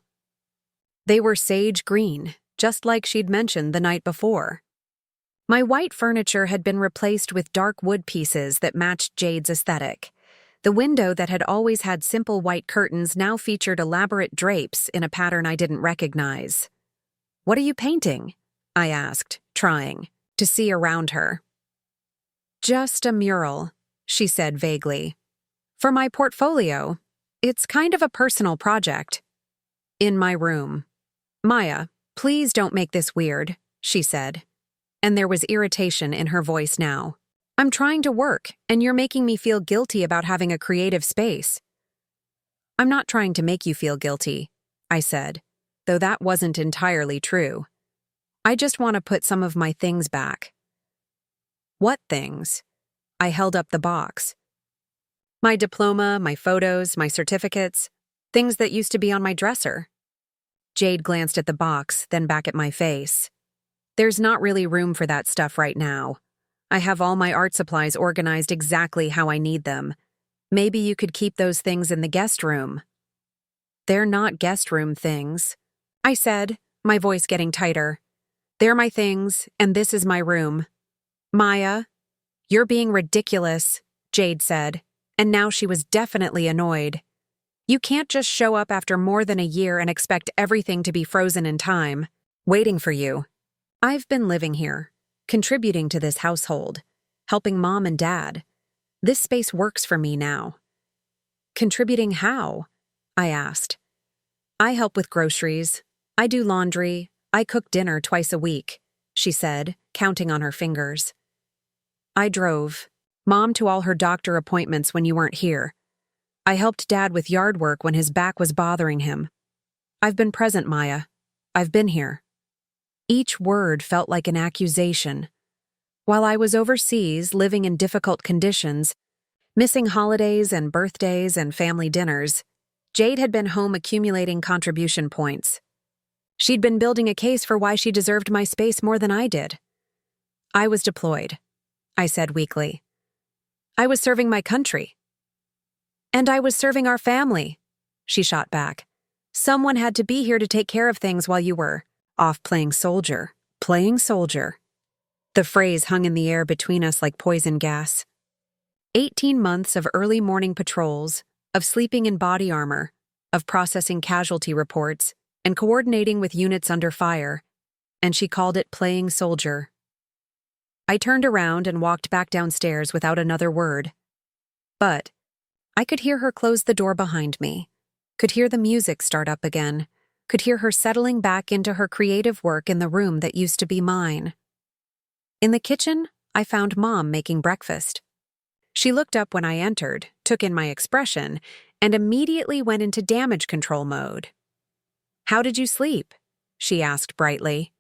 S1: They were sage green, just like she'd mentioned the night before. My white furniture had been replaced with dark wood pieces that matched Jade's aesthetic. The window that had always had simple white curtains now featured elaborate drapes in a pattern I didn't recognize. "What are you painting?" I asked, trying to see around her. "Just a mural," she said vaguely. "For my portfolio. It's kind of a personal project." "In my room." "Maya, please don't make this weird," she said, and there was irritation in her voice now. "I'm trying to work, and you're making me feel guilty about having a creative space." "I'm not trying to make you feel guilty," I said, though that wasn't entirely true. "I just want to put some of my things back." "What things?" I held up the box. "My diploma, my photos, my certificates, things that used to be on my dresser." Jade glanced at the box, then back at my face. "There's not really room for that stuff right now. I have all my art supplies organized exactly how I need them. Maybe you could keep those things in the guest room." "They're not guest room things," I said, my voice getting tighter. "They're my things, and this is my room." "Maya, you're being ridiculous," Jade said, and now she was definitely annoyed. "You can't just show up after more than a year and expect everything to be frozen in time, waiting for you. I've been living here, contributing to this household, helping Mom and Dad. This space works for me now." "Contributing how?" I asked. "I help with groceries. I do laundry. I cook dinner twice a week," she said, counting on her fingers. "I drove Mom to all her doctor appointments when you weren't here. I helped Dad with yard work when his back was bothering him. I've been present, Maya. I've been here." Each word felt like an accusation. While I was overseas, living in difficult conditions, missing holidays and birthdays and family dinners, Jade had been home accumulating contribution points. She'd been building a case for why she deserved my space more than I did. "I was deployed," I said weakly. "I was serving my country." "And I was serving our family," she shot back. "Someone had to be here to take care of things while you were off playing soldier." Playing soldier. The phrase hung in the air between us like poison gas. 18 months of early morning patrols, of sleeping in body armor, of processing casualty reports, and coordinating with units under fire, and she called it playing soldier. I turned around and walked back downstairs without another word. But I could hear her close the door behind me, could hear the music start up again, could hear her settling back into her creative work in the room that used to be mine. In the kitchen, I found Mom making breakfast. She looked up when I entered, took in my expression, and immediately went into damage control mode. "How did you sleep?" she asked brightly.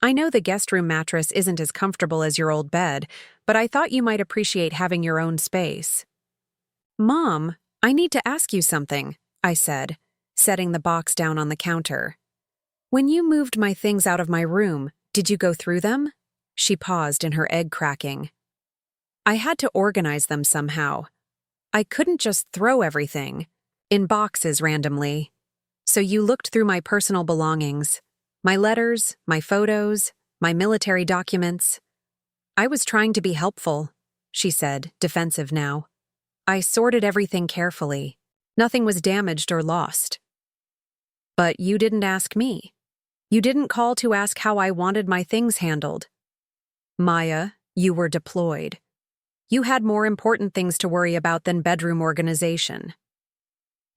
S1: "I know the guest room mattress isn't as comfortable as your old bed, but I thought you might appreciate having your own space." "Mom, I need to ask you something," I said, setting the box down on the counter. "When you moved my things out of my room, did you go through them?" She paused in her egg cracking. "I had to organize them somehow. I couldn't just throw everything in boxes randomly. So you looked through my personal belongings, my letters, my photos, my military documents." "I was trying to be helpful," she said, defensive now. "I sorted everything carefully. Nothing was damaged or lost." "But you didn't ask me. You didn't call to ask how I wanted my things handled." "Maya, you were deployed. You had more important things to worry about than bedroom organization."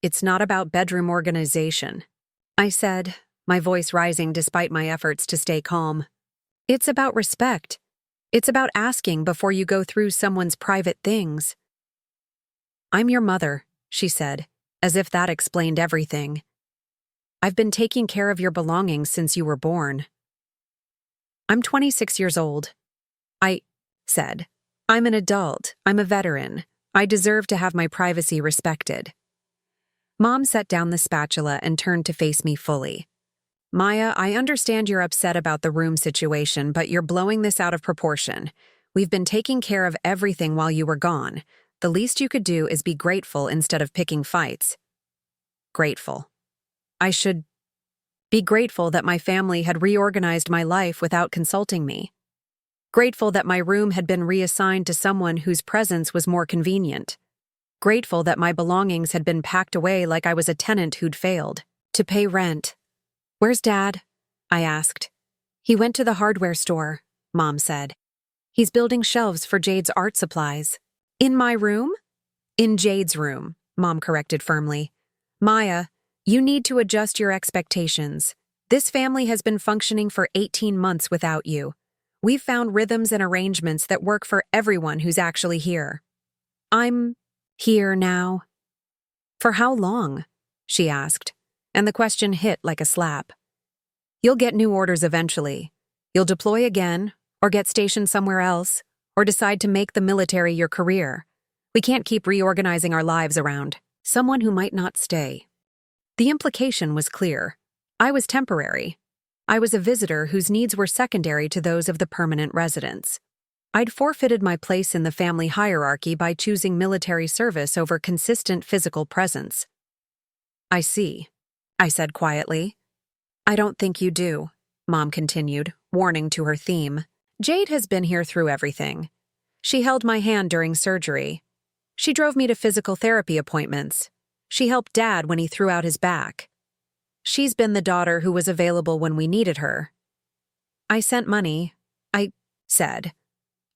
S1: "It's not about bedroom organization," I said, my voice rising despite my efforts to stay calm. "It's about respect. It's about asking before you go through someone's private things." "I'm your mother," she said, as if that explained everything. "I've been taking care of your belongings since you were born." I'm 26 years old. I said, I'm an adult. I'm a veteran. I deserve to have my privacy respected. Mom set down the spatula and turned to face me fully. Maya, I understand you're upset about the room situation, but you're blowing this out of proportion. We've been taking care of everything while you were gone. The least you could do is be grateful instead of picking fights. Grateful. I should be grateful that my family had reorganized my life without consulting me. Grateful that my room had been reassigned to someone whose presence was more convenient. Grateful that my belongings had been packed away like I was a tenant who'd failed to pay rent. Where's Dad? I asked. He went to the hardware store, Mom said. He's building shelves for Jade's art supplies. In my room? In Jade's room, Mom corrected firmly. Maya, you need to adjust your expectations. This family has been functioning for 18 months without you. We've found rhythms and arrangements that work for everyone who's actually here. I'm here now. For how long? She asked, and the question hit like a slap. You'll get new orders eventually. You'll deploy again, or get stationed somewhere else, or decide to make the military your career. We can't keep reorganizing our lives around someone who might not stay. The implication was clear. I was temporary. I was a visitor whose needs were secondary to those of the permanent residents. I'd forfeited my place in the family hierarchy by choosing military service over consistent physical presence. I see, I said quietly. I don't think you do, Mom continued, warning to her theme. Jade has been here through everything. She held my hand during surgery. She drove me to physical therapy appointments. She helped Dad when he threw out his back. She's been the daughter who was available when we needed her. I sent money, I said.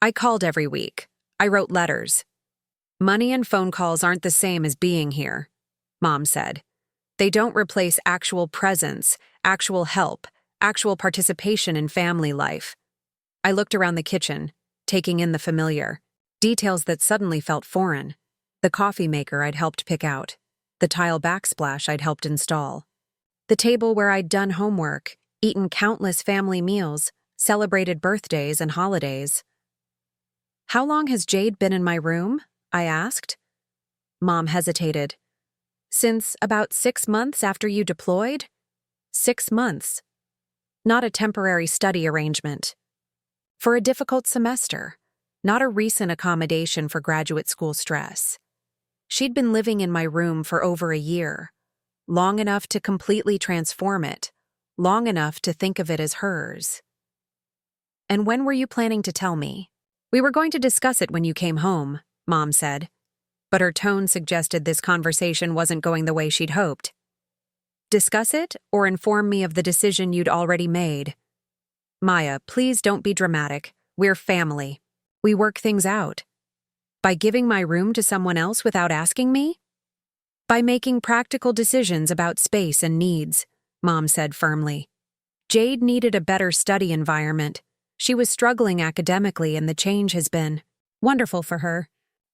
S1: I called every week. I wrote letters. Money and phone calls aren't the same as being here, Mom said. They don't replace actual presence, actual help, actual participation in family life. I looked around the kitchen, taking in the familiar, details that suddenly felt foreign. The coffee maker I'd helped pick out, the tile backsplash I'd helped install, the table where I'd done homework, eaten countless family meals, celebrated birthdays and holidays. How long has Jade been in my room? I asked. Mom hesitated. Since about 6 months after you deployed? 6 months. Not a temporary study arrangement. For a difficult semester, not a recent accommodation for graduate school stress. She'd been living in my room for over a year, long enough to completely transform it, long enough to think of it as hers. And when were you planning to tell me? We were going to discuss it when you came home, Mom said, but her tone suggested this conversation wasn't going the way she'd hoped. Discuss it or inform me of the decision you'd already made? Maya, please don't be dramatic. We're family. We work things out. By giving my room to someone else without asking me? By making practical decisions about space and needs, Mom said firmly. Jade needed a better study environment. She was struggling academically and the change has been wonderful for her.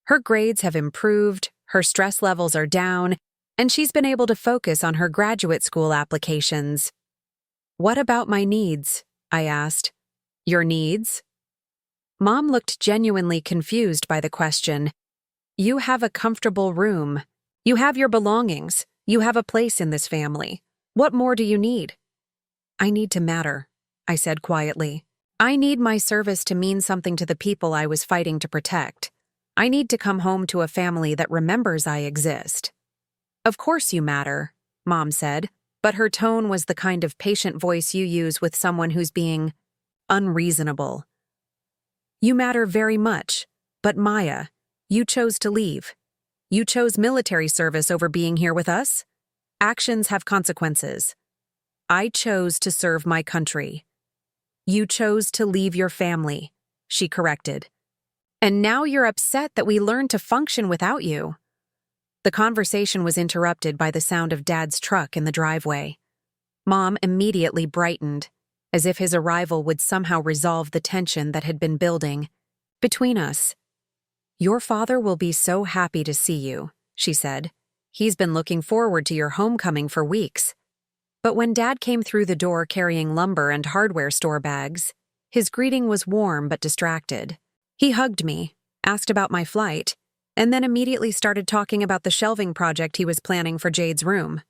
S1: Her grades have improved, her stress levels are down, and she's been able to focus on her graduate school applications. What about my needs? I asked. Your needs? Mom looked genuinely confused by the question. You have a comfortable room. You have your belongings. You have a place in this family. What more do you need? I need to matter, I said quietly. I need my service to mean something to the people I was fighting to protect. I need to come home to a family that remembers I exist. Of course you matter, Mom said, but her tone was the kind of patient voice you use with someone who's being unreasonable. You matter very much, but Maya, you chose to leave. You chose military service over being here with us. Actions have consequences. I chose to serve my country. You chose to leave your family, she corrected. And now you're upset that we learned to function without you. The conversation was interrupted by the sound of Dad's truck in the driveway. Mom immediately brightened, as if his arrival would somehow resolve the tension that had been building between us. Your father will be so happy to see you, she said. He's been looking forward to your homecoming for weeks. But when Dad came through the door carrying lumber and hardware store bags, His greeting was warm but distracted. He hugged me, asked about my flight, and then immediately started talking about the shelving project he was planning for Jade's room.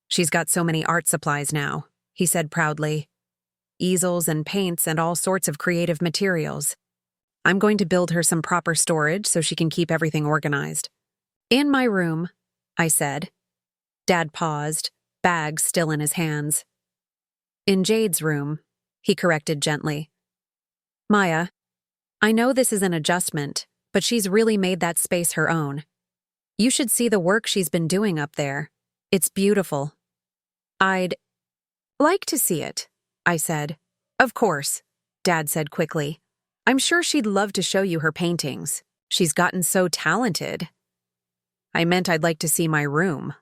S1: "She's got so many art supplies now," he said proudly. "Easels and paints and all sorts of creative materials. I'm going to build her some proper storage so she can keep everything organized." "In my room," I said. Dad paused, bags still in his hands. "In Jade's room," he corrected gently. "Maya, I know this is an adjustment, but she's really made that space her own. You should see the work she's been doing up there. It's beautiful." "I'd like to see it," I said. "Of course," Dad said quickly. "I'm sure she'd love to show you her paintings. She's gotten so talented." I meant I'd like to see my room.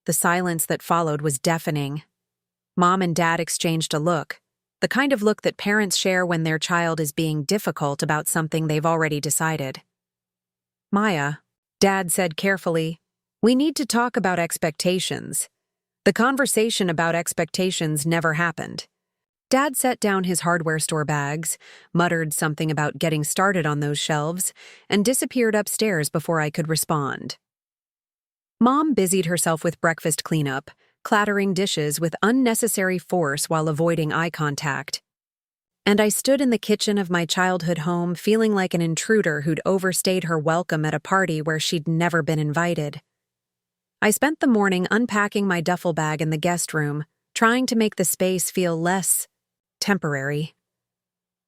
S1: The silence that followed was deafening. Mom and Dad exchanged a look, the kind of look that parents share when their child is being difficult about something they've already decided. "Maya," Dad said carefully, "we need to talk about expectations." The conversation about expectations never happened. Dad set down his hardware store bags, muttered something about getting started on those shelves, and disappeared upstairs before I could respond. Mom busied herself with breakfast cleanup, clattering dishes with unnecessary force while avoiding eye contact. And I stood in the kitchen of my childhood home feeling like an intruder who'd overstayed her welcome at a party where she'd never been invited. I spent the morning unpacking my duffel bag in the guest room, trying to make the space feel less temporary.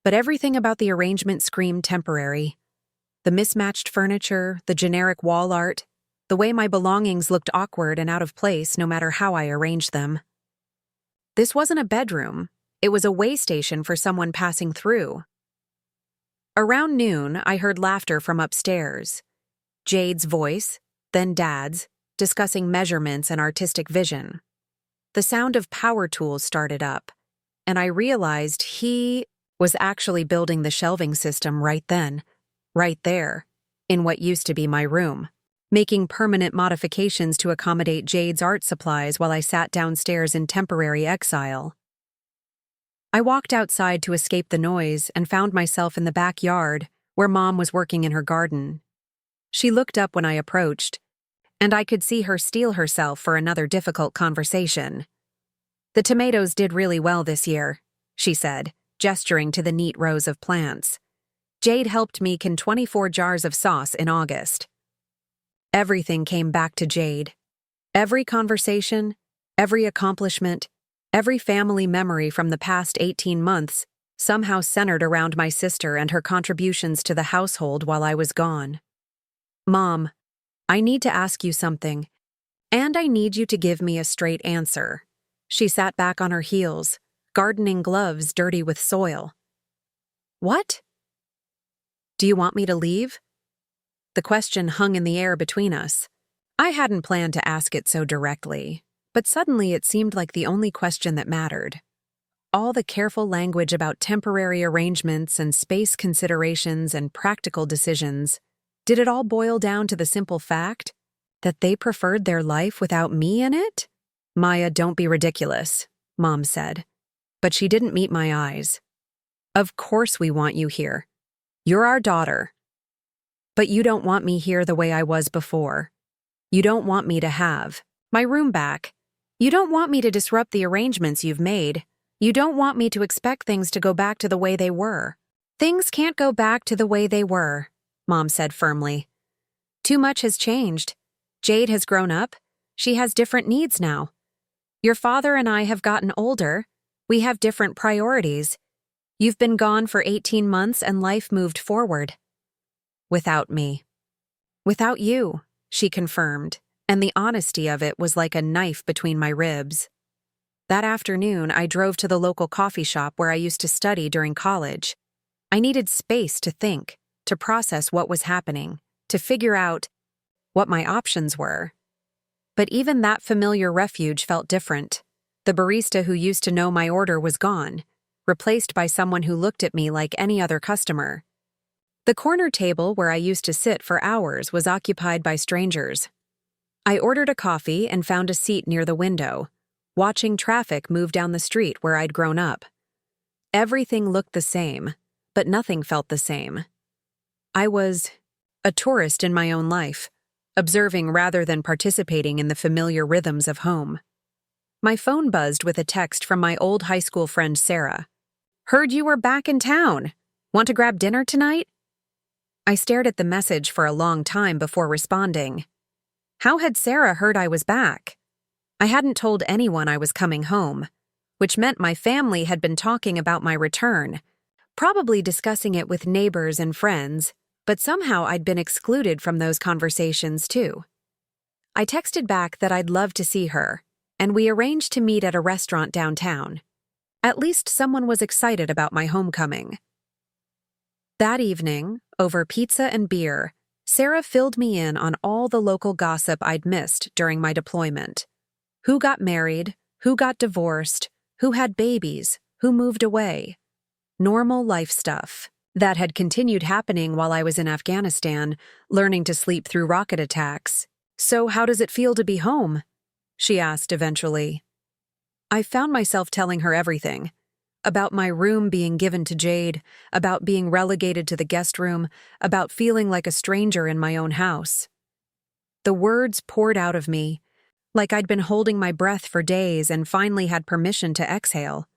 S1: But everything about the arrangement screamed temporary. The mismatched furniture, the generic wall art, the way my belongings looked awkward and out of place no matter how I arranged them. This wasn't a bedroom. It was a way station for someone passing through. Around noon, I heard laughter from upstairs. Jade's voice, then Dad's, discussing measurements and artistic vision. The sound of power tools started up, and I realized he was actually building the shelving system right then, right there, in what used to be my room, making permanent modifications to accommodate Jade's art supplies while I sat downstairs in temporary exile. I walked outside to escape the noise and found myself in the backyard, where Mom was working in her garden. She looked up when I approached, and I could see her steel herself for another difficult conversation. "The tomatoes did really well this year," she said, gesturing to the neat rows of plants. "Jade helped me can 24 jars of sauce in August." Everything came back to Jade. Every conversation, every accomplishment, every family memory from the past 18 months somehow centered around my sister and her contributions to the household while I was gone. "Mom, I need to ask you something, and I need you to give me a straight answer." She sat back on her heels, gardening gloves dirty with soil. "What? Do you want me to leave?" The question hung in the air between us. I hadn't planned to ask it so directly, but suddenly it seemed like the only question that mattered. All the careful language about temporary arrangements and space considerations and practical decisions, did it all boil down to the simple fact that they preferred their life without me in it? "Maya, don't be ridiculous," Mom said. But she didn't meet my eyes. "Of course we want you here. You're our daughter. But you don't want me here the way I was before. You don't want me to have my room back. You don't want me to disrupt the arrangements you've made. You don't want me to expect things to go back to the way they were." "Things can't go back to the way they were," Mom said firmly. "Too much has changed. Jade has grown up. She has different needs now. Your father and I have gotten older. We have different priorities. You've been gone for 18 months and life moved forward. Without me. Without you," she confirmed, and the honesty of it was like a knife between my ribs. That afternoon, I drove to the local coffee shop where I used to study during college. I needed space to think, to process what was happening, to figure out what my options were. But even that familiar refuge felt different. The barista who used to know my order was gone, replaced by someone who looked at me like any other customer. The corner table where I used to sit for hours was occupied by strangers. I ordered a coffee and found a seat near the window, watching traffic move down the street where I'd grown up. Everything looked the same, but nothing felt the same. I was a tourist in my own life, observing rather than participating in the familiar rhythms of home. My phone buzzed with a text from my old high school friend Sarah. "Heard you were back in town. Want to grab dinner tonight?" I stared at the message for a long time before responding. How had Sarah heard I was back? I hadn't told anyone I was coming home, which meant my family had been talking about my return, probably discussing it with neighbors and friends, but somehow I'd been excluded from those conversations too. I texted back that I'd love to see her, and we arranged to meet at a restaurant downtown. At least someone was excited about my homecoming. That evening, over pizza and beer, Sarah filled me in on all the local gossip I'd missed during my deployment. Who got married, who got divorced, who had babies, who moved away. Normal life stuff that had continued happening while I was in Afghanistan, learning to sleep through rocket attacks. "So how does it feel to be home?" she asked eventually. I found myself telling her everything. About my room being given to Jade, about being relegated to the guest room, about feeling like a stranger in my own house. The words poured out of me, like I'd been holding my breath for days and finally had permission to exhale.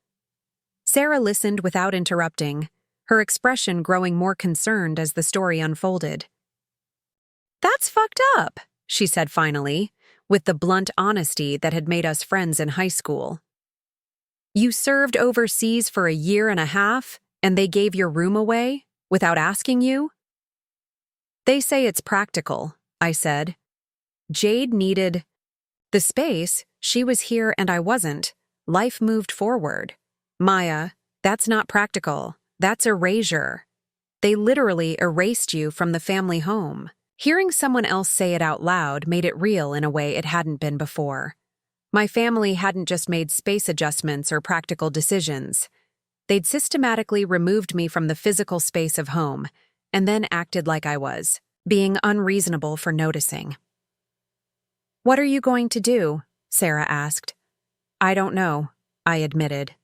S1: Sarah listened without interrupting, her expression growing more concerned as the story unfolded. "That's fucked up," she said finally, with the blunt honesty that had made us friends in high school. "You served overseas for 1.5 years, and they gave your room away, without asking you?" "They say it's practical," I said. "Jade needed the space. She was here and I wasn't. Life moved forward. Maya, that's not practical. That's erasure. They literally erased you from the family home." Hearing someone else say it out loud made it real in a way it hadn't been before. My family hadn't just made space adjustments or practical decisions. They'd systematically removed me from the physical space of home, and then acted like I was, being unreasonable for noticing. "What are you going to do?" Sarah asked. "I don't know," I admitted.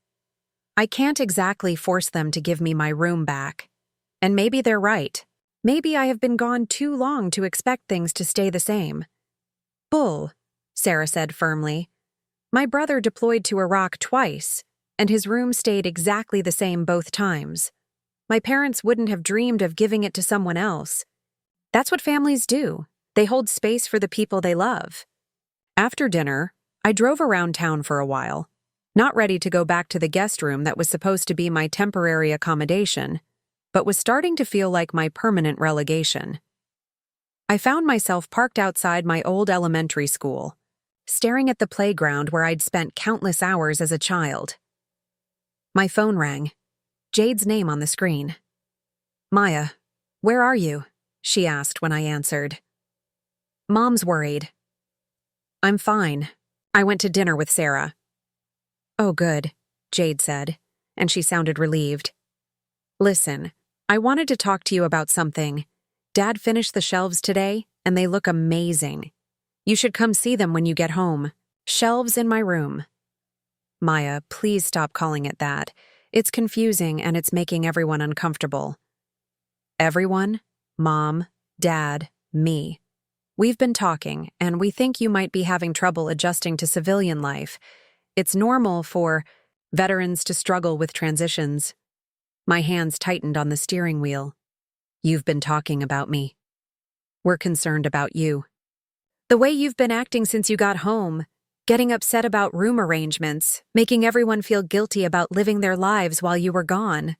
S1: "I can't exactly force them to give me my room back. And maybe they're right. Maybe I have been gone too long to expect things to stay the same." "Bull," Sarah said firmly. "My brother deployed to Iraq twice, and his room stayed exactly the same both times. My parents wouldn't have dreamed of giving it to someone else. That's what families do. They hold space for the people they love." After dinner, I drove around town for a while, not ready to go back to the guest room that was supposed to be my temporary accommodation, but was starting to feel like my permanent relegation. I found myself parked outside my old elementary school, staring at the playground where I'd spent countless hours as a child. My phone rang, Jade's name on the screen. "Maya, where are you?" she asked when I answered. "Mom's worried." "I'm fine. I went to dinner with Sarah." "Oh, good," Jade said, and she sounded relieved. "Listen, I wanted to talk to you about something. Dad finished the shelves today, and they look amazing. You should come see them when you get home. Shelves in my room." "Maya, please stop calling it that. It's confusing and it's making everyone uncomfortable." "Everyone? Mom, Dad, me. We've been talking, and we think you might be having trouble adjusting to civilian life. It's normal for veterans to struggle with transitions." My hands tightened on the steering wheel. "You've been talking about me. We're concerned about you. The way you've been acting since you got home, getting upset about room arrangements, making everyone feel guilty about living their lives while you were gone.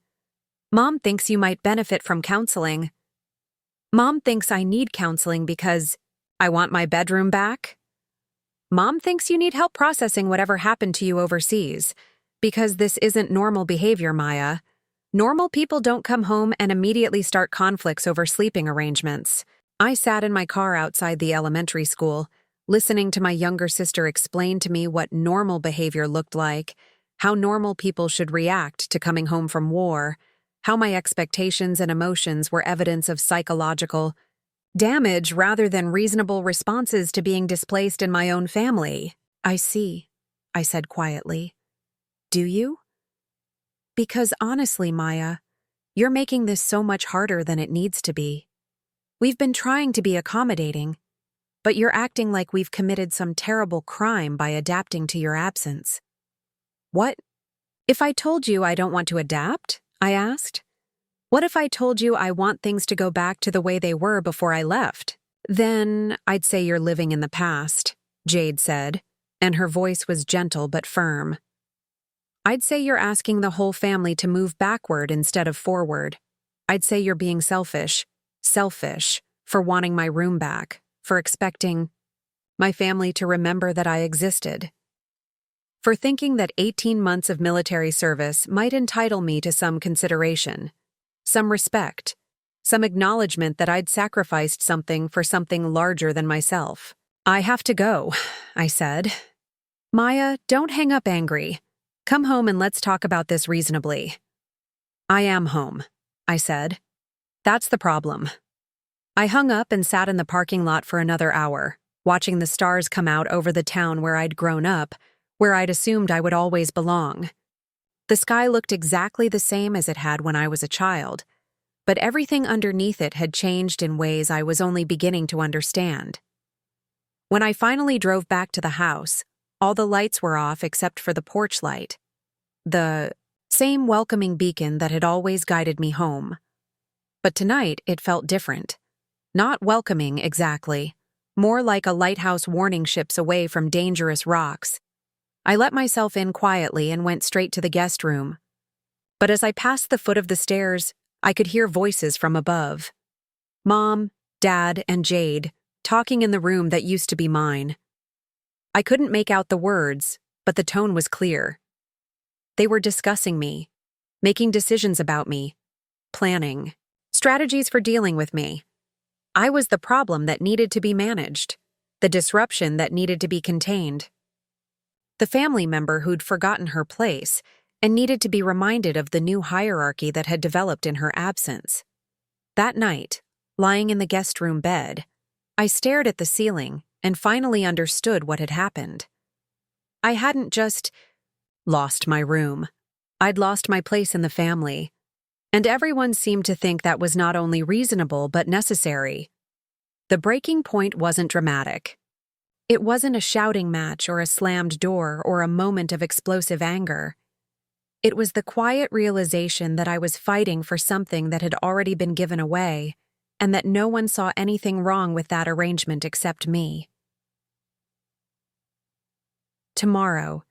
S1: Mom thinks you might benefit from counseling. Mom thinks I need counseling because I want my bedroom back. Mom thinks you need help processing whatever happened to you overseas, because this isn't normal behavior, Maya. Normal people don't come home and immediately start conflicts over sleeping arrangements." I sat in my car outside the elementary school, listening to my younger sister explain to me what normal behavior looked like, how normal people should react to coming home from war, how my expectations and emotions were evidence of psychological damage rather than reasonable responses to being displaced in my own family. "I see," I said quietly. "Do you?" Because honestly, Maya, you're making this so much harder than it needs to be. We've been trying to be accommodating, but you're acting like we've committed some terrible crime by adapting to your absence. What? If I told you I don't want to adapt? I asked. What if I told you I want things to go back to the way they were before I left? Then I'd say you're living in the past, Jade said, and her voice was gentle but firm. I'd say you're asking the whole family to move backward instead of forward. I'd say you're being selfish for wanting my room back, for expecting my family to remember that I existed, for thinking that 18 months of military service might entitle me to some consideration, some respect, some acknowledgement that I'd sacrificed something for something larger than myself. I have to go, I said. Maya, don't hang up angry. Come home and let's talk about this reasonably. I am home, I said. That's the problem. I hung up and sat in the parking lot for another hour, watching the stars come out over the town where I'd grown up, where I'd assumed I would always belong. The sky looked exactly the same as it had when I was a child, but everything underneath it had changed in ways I was only beginning to understand. When I finally drove back to the house, all the lights were off except for the porch light, the same welcoming beacon that had always guided me home. But tonight it felt different. Not welcoming exactly, more like a lighthouse warning ships away from dangerous rocks. I let myself in quietly and went straight to the guest room. But as I passed the foot of the stairs, I could hear voices from above. Mom, Dad, and Jade, talking in the room that used to be mine. I couldn't make out the words, but the tone was clear. They were discussing me, making decisions about me, planning strategies for dealing with me. I was the problem that needed to be managed, the disruption that needed to be contained. The family member who'd forgotten her place and needed to be reminded of the new hierarchy that had developed in her absence. That night, lying in the guest room bed, I stared at the ceiling and finally understood what had happened. I hadn't just lost my room. I'd lost my place in the family. And everyone seemed to think that was not only reasonable but necessary. The breaking point wasn't dramatic. It wasn't a shouting match or a slammed door or a moment of explosive anger. It was the quiet realization that I was fighting for something that had already been given away, and that no one saw anything wrong with that arrangement except me. Tomorrow,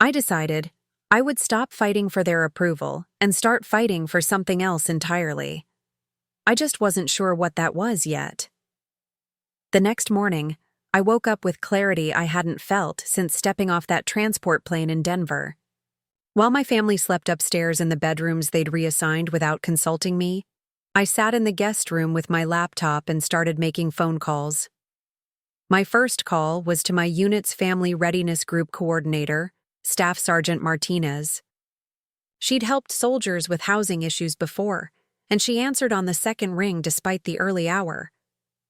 S1: I decided I would stop fighting for their approval and start fighting for something else entirely. I just wasn't sure what that was yet. The next morning, I woke up with clarity I hadn't felt since stepping off that transport plane in Denver. While my family slept upstairs in the bedrooms they'd reassigned without consulting me, I sat in the guest room with my laptop and started making phone calls. My first call was to my unit's Family Readiness Group coordinator, Staff Sergeant Martinez. She'd helped soldiers with housing issues before, and she answered on the second ring despite the early hour.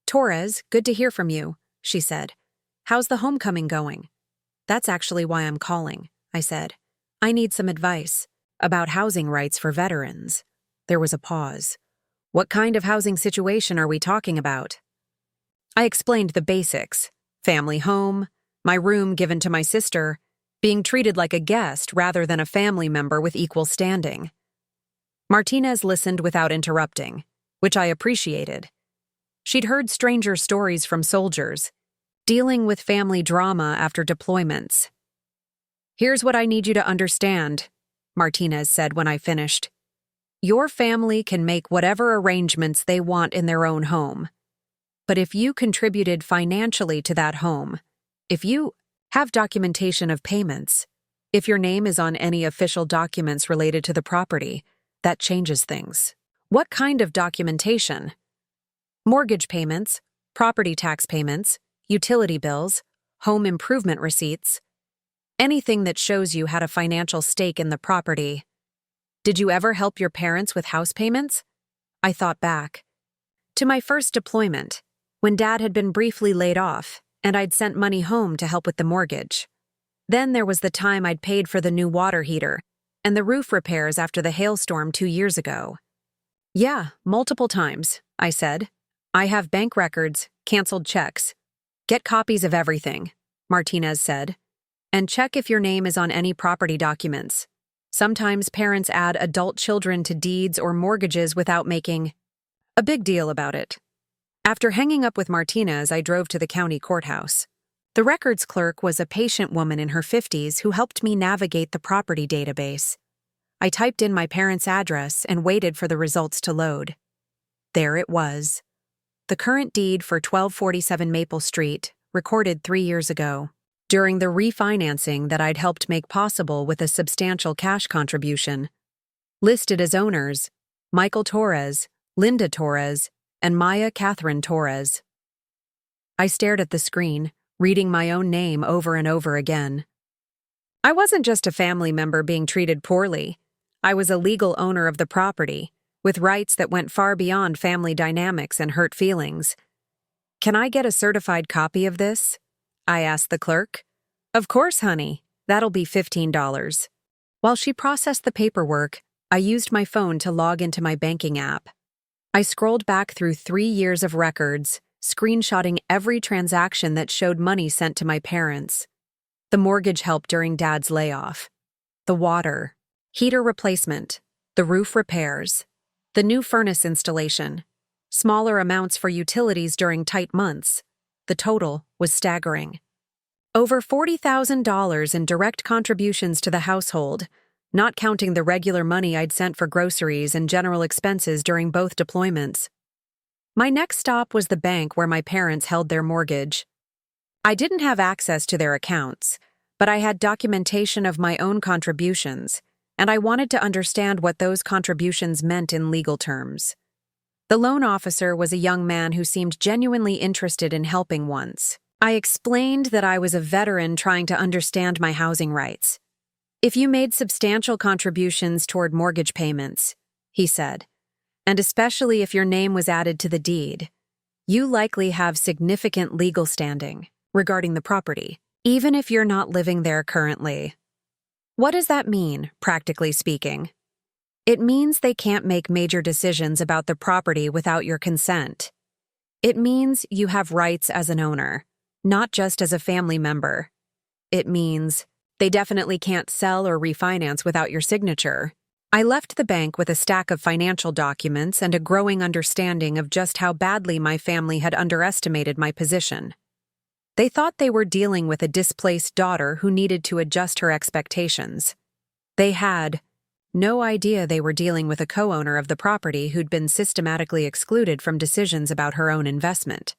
S1: "Torres, good to hear from you," she said. "How's the homecoming going?" "That's actually why I'm calling," I said. "I need some advice about housing rights for veterans." There was a pause. "What kind of housing situation are we talking about?" I explained the basics: family home, my room given to my sister, being treated like a guest rather than a family member with equal standing. Martinez listened without interrupting, which I appreciated. She'd heard stranger stories from soldiers, dealing with family drama after deployments. "Here's what I need you to understand," Martinez said when I finished. "Your family can make whatever arrangements they want in their own home. But if you contributed financially to that home, if you have documentation of payments, if your name is on any official documents related to the property, that changes things." "What kind of documentation?" "Mortgage payments, property tax payments, utility bills, home improvement receipts. Anything that shows you had a financial stake in the property." "Did you ever help your parents with house payments?" I thought back to my first deployment, when Dad had been briefly laid off, and I'd sent money home to help with the mortgage. Then there was the time I'd paid for the new water heater and the roof repairs after the hailstorm 2 years ago. Yeah, multiple times, I said. I have bank records, canceled checks. Get copies of everything, Martinez said. And check if your name is on any property documents. Sometimes parents add adult children to deeds or mortgages without making a big deal about it. After hanging up with Martinez, I drove to the county courthouse. The records clerk was a patient woman in her 50s who helped me navigate the property database. I typed in my parents' address and waited for the results to load. There it was. The current deed for 1247 Maple Street, recorded 3 years ago, during the refinancing that I'd helped make possible with a substantial cash contribution. Listed as owners, Michael Torres, Linda Torres, and Maya Catherine Torres. I stared at the screen, reading my own name over and over again. I wasn't just a family member being treated poorly. I was a legal owner of the property, with rights that went far beyond family dynamics and hurt feelings. Can I get a certified copy of this? I asked the clerk. Of course, honey. That'll be $15. While she processed the paperwork, I used my phone to log into my banking app. I scrolled back through 3 years of records, screenshotting every transaction that showed money sent to my parents. The mortgage help during Dad's layoff. The water, heater replacement, the roof repairs, the new furnace installation, smaller amounts for utilities during tight months. The total was staggering. Over $40,000 in direct contributions to the household, not counting the regular money I'd sent for groceries and general expenses during both deployments. My next stop was the bank where my parents held their mortgage. I didn't have access to their accounts, but I had documentation of my own contributions, and I wanted to understand what those contributions meant in legal terms. The loan officer was a young man who seemed genuinely interested in helping once. I explained that I was a veteran trying to understand my housing rights. If you made substantial contributions toward mortgage payments, he said, and especially if your name was added to the deed, you likely have significant legal standing regarding the property, even if you're not living there currently. What does that mean, practically speaking? It means they can't make major decisions about the property without your consent. It means you have rights as an owner, not just as a family member. It means they definitely can't sell or refinance without your signature. I left the bank with a stack of financial documents and a growing understanding of just how badly my family had underestimated my position. They thought they were dealing with a displaced daughter who needed to adjust her expectations. They had no idea they were dealing with a co-owner of the property who'd been systematically excluded from decisions about her own investment.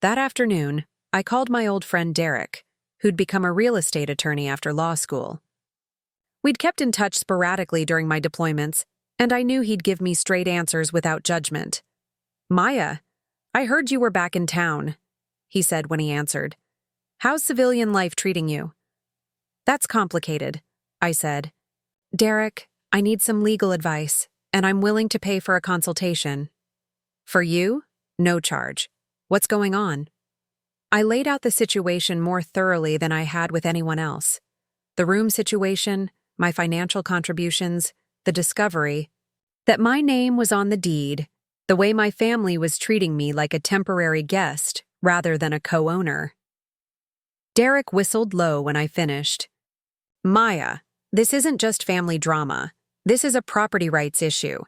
S1: That afternoon, I called my old friend Derek, who'd become a real estate attorney after law school. We'd kept in touch sporadically during my deployments, and I knew he'd give me straight answers without judgment. Maya, I heard you were back in town, he said when he answered. How's civilian life treating you? That's complicated, I said. Derek, I need some legal advice, and I'm willing to pay for a consultation. For you? No charge. What's going on? I laid out the situation more thoroughly than I had with anyone else. The room situation, my financial contributions, the discovery that my name was on the deed, the way my family was treating me like a temporary guest rather than a co-owner. Derek whistled low when I finished. Maya, this isn't just family drama. This is a property rights issue.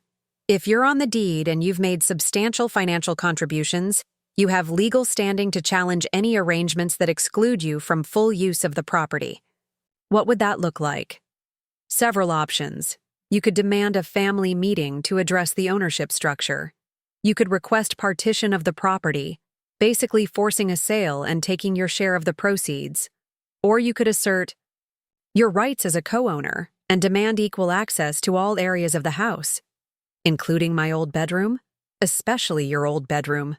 S1: If you're on the deed and you've made substantial financial contributions, you have legal standing to challenge any arrangements that exclude you from full use of the property. What would that look like? Several options. You could demand a family meeting to address the ownership structure. You could request partition of the property, basically forcing a sale and taking your share of the proceeds. Or you could assert your rights as a co-owner and demand equal access to all areas of the house, including my old bedroom, especially your old bedroom.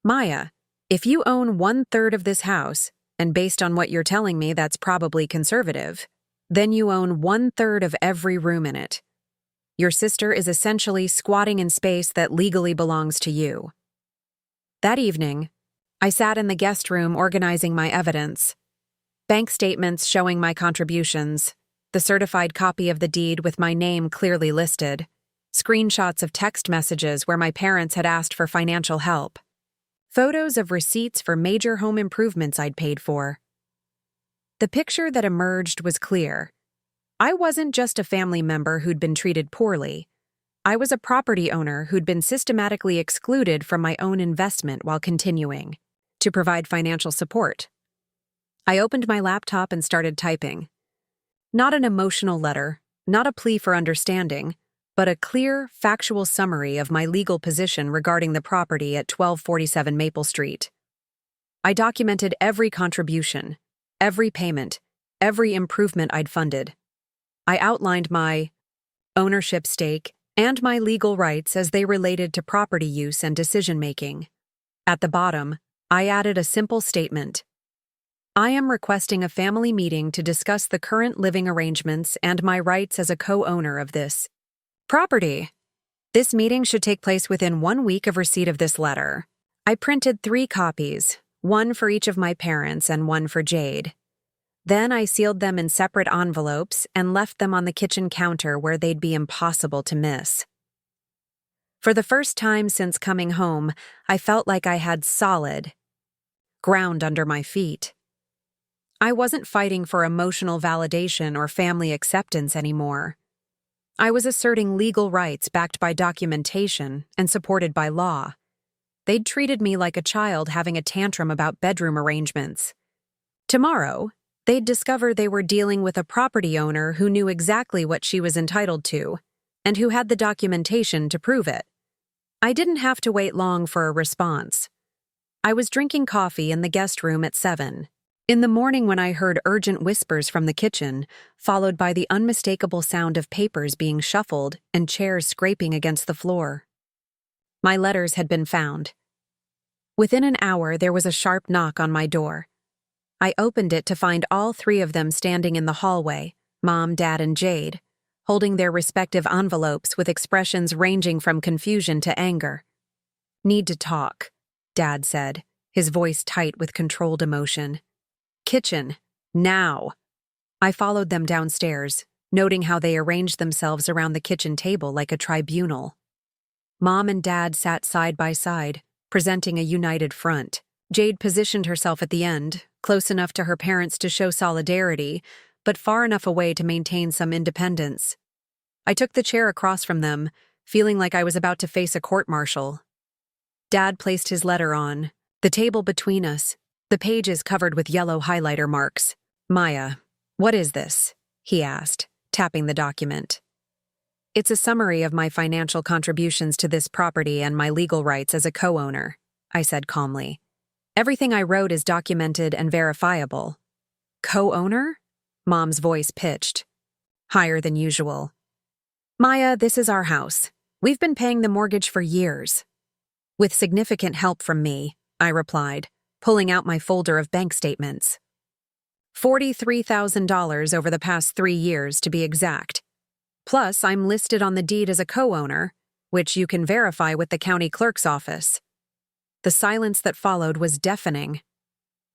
S1: Maya, if you own 1/3 of this house, and based on what you're telling me that's probably conservative, then you own 1/3 of every room in it. Your sister is essentially squatting in space that legally belongs to you. That evening, I sat in the guest room organizing my evidence. Bank statements showing my contributions, the certified copy of the deed with my name clearly listed, screenshots of text messages where my parents had asked for financial help, photos of receipts for major home improvements I'd paid for. The picture that emerged was clear. I wasn't just a family member who'd been treated poorly. I was a property owner who'd been systematically excluded from my own investment while continuing to provide financial support. I opened my laptop and started typing. Not an emotional letter, not a plea for understanding, but a clear, factual summary of my legal position regarding the property at 1247 Maple Street. I documented every contribution, every payment, every improvement I'd funded. I outlined my ownership stake and my legal rights as they related to property use and decision-making. At the bottom, I added a simple statement. I am requesting a family meeting to discuss the current living arrangements and my rights as a co-owner of this property. This meeting should take place within 1 week of receipt of this letter. I printed 3 copies, one for each of my parents and one for Jade. Then I sealed them in separate envelopes and left them on the kitchen counter where they'd be impossible to miss. For the first time since coming home, I felt like I had solid ground under my feet. I wasn't fighting for emotional validation or family acceptance anymore. I was asserting legal rights backed by documentation and supported by law. They'd treated me like a child having a tantrum about bedroom arrangements. Tomorrow, they'd discover they were dealing with a property owner who knew exactly what she was entitled to, and who had the documentation to prove it. I didn't have to wait long for a response. I was drinking coffee in the guest room at 7. In the morning when I heard urgent whispers from the kitchen, followed by the unmistakable sound of papers being shuffled and chairs scraping against the floor. My letters had been found. Within an hour, there was a sharp knock on my door. I opened it to find all 3 of them standing in the hallway, Mom, Dad, and Jade, holding their respective envelopes with expressions ranging from confusion to anger. Need to talk, Dad said, his voice tight with controlled emotion. Kitchen, now. I followed them downstairs, noting how they arranged themselves around the kitchen table like a tribunal. Mom and Dad sat side by side, presenting a united front. Jade positioned herself at the end, close enough to her parents to show solidarity, but far enough away to maintain some independence. I took the chair across from them, feeling like I was about to face a court-martial. Dad placed his letter on the table between us, the pages covered with yellow highlighter marks. Maya, what is this? He asked, tapping the document. It's a summary of my financial contributions to this property and my legal rights as a co-owner, I said calmly. Everything I wrote is documented and verifiable. Co-owner? Mom's voice pitched, higher than usual. Maya, this is our house. We've been paying the mortgage for years. With significant help from me, I replied, pulling out my folder of bank statements. $43,000 over the past 3 years, to be exact. Plus, I'm listed on the deed as a co-owner, which you can verify with the county clerk's office. The silence that followed was deafening.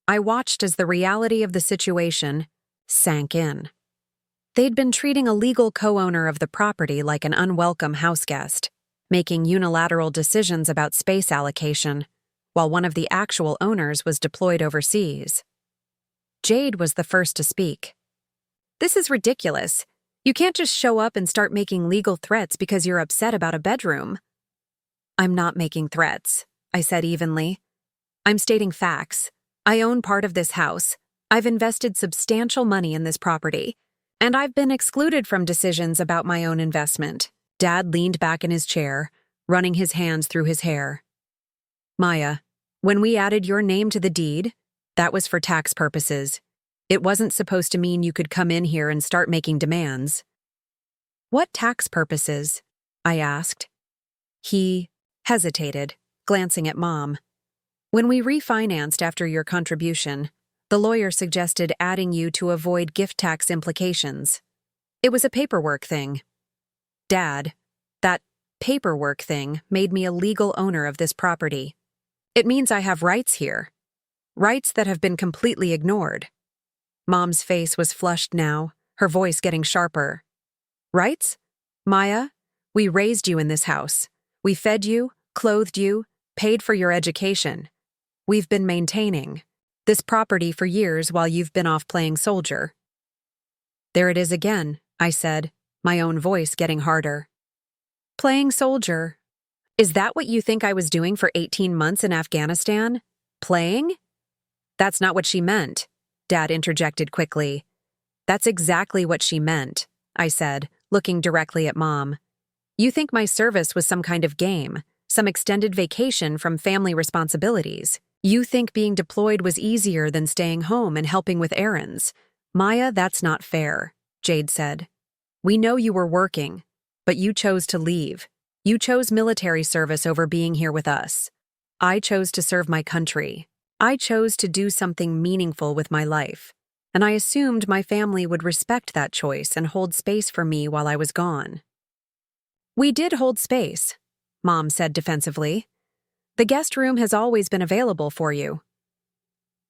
S1: I watched as the reality of the situation sank in. They'd been treating a legal co-owner of the property like an unwelcome houseguest, making unilateral decisions about space allocation, while one of the actual owners was deployed overseas. Jade was the first to speak. This is ridiculous. You can't just show up and start making legal threats because you're upset about a bedroom. I'm not making threats, I said evenly. I'm stating facts. I own part of this house. I've invested substantial money in this property, and I've been excluded from decisions about my own investment. Dad leaned back in his chair, running his hands through his hair. Maya, when we added your name to the deed, that was for tax purposes. It wasn't supposed to mean you could come in here and start making demands. What tax purposes? I asked. He hesitated, glancing at Mom. When we refinanced after your contribution, the lawyer suggested adding you to avoid gift tax implications. It was a paperwork thing. Dad, that paperwork thing made me a legal owner of this property. It means I have rights here. Rights that have been completely ignored. Mom's face was flushed now, her voice getting sharper. Rights? Maya, we raised you in this house. We fed you, clothed you, paid for your education. We've been maintaining this property for years while you've been off playing soldier. There it is again, I said, my own voice getting harder. Playing soldier. Is that what you think I was doing for 18 months in Afghanistan? Playing? That's not what she meant, Dad interjected quickly. That's exactly what she meant, I said, looking directly at Mom. You think my service was some kind of game, some extended vacation from family responsibilities. You think being deployed was easier than staying home and helping with errands. Maya, that's not fair, Jade said. We know you were working, but you chose to leave. You chose military service over being here with us. I chose to serve my country. I chose to do something meaningful with my life. And I assumed my family would respect that choice and hold space for me while I was gone. We did hold space, Mom said defensively. The guest room has always been available for you.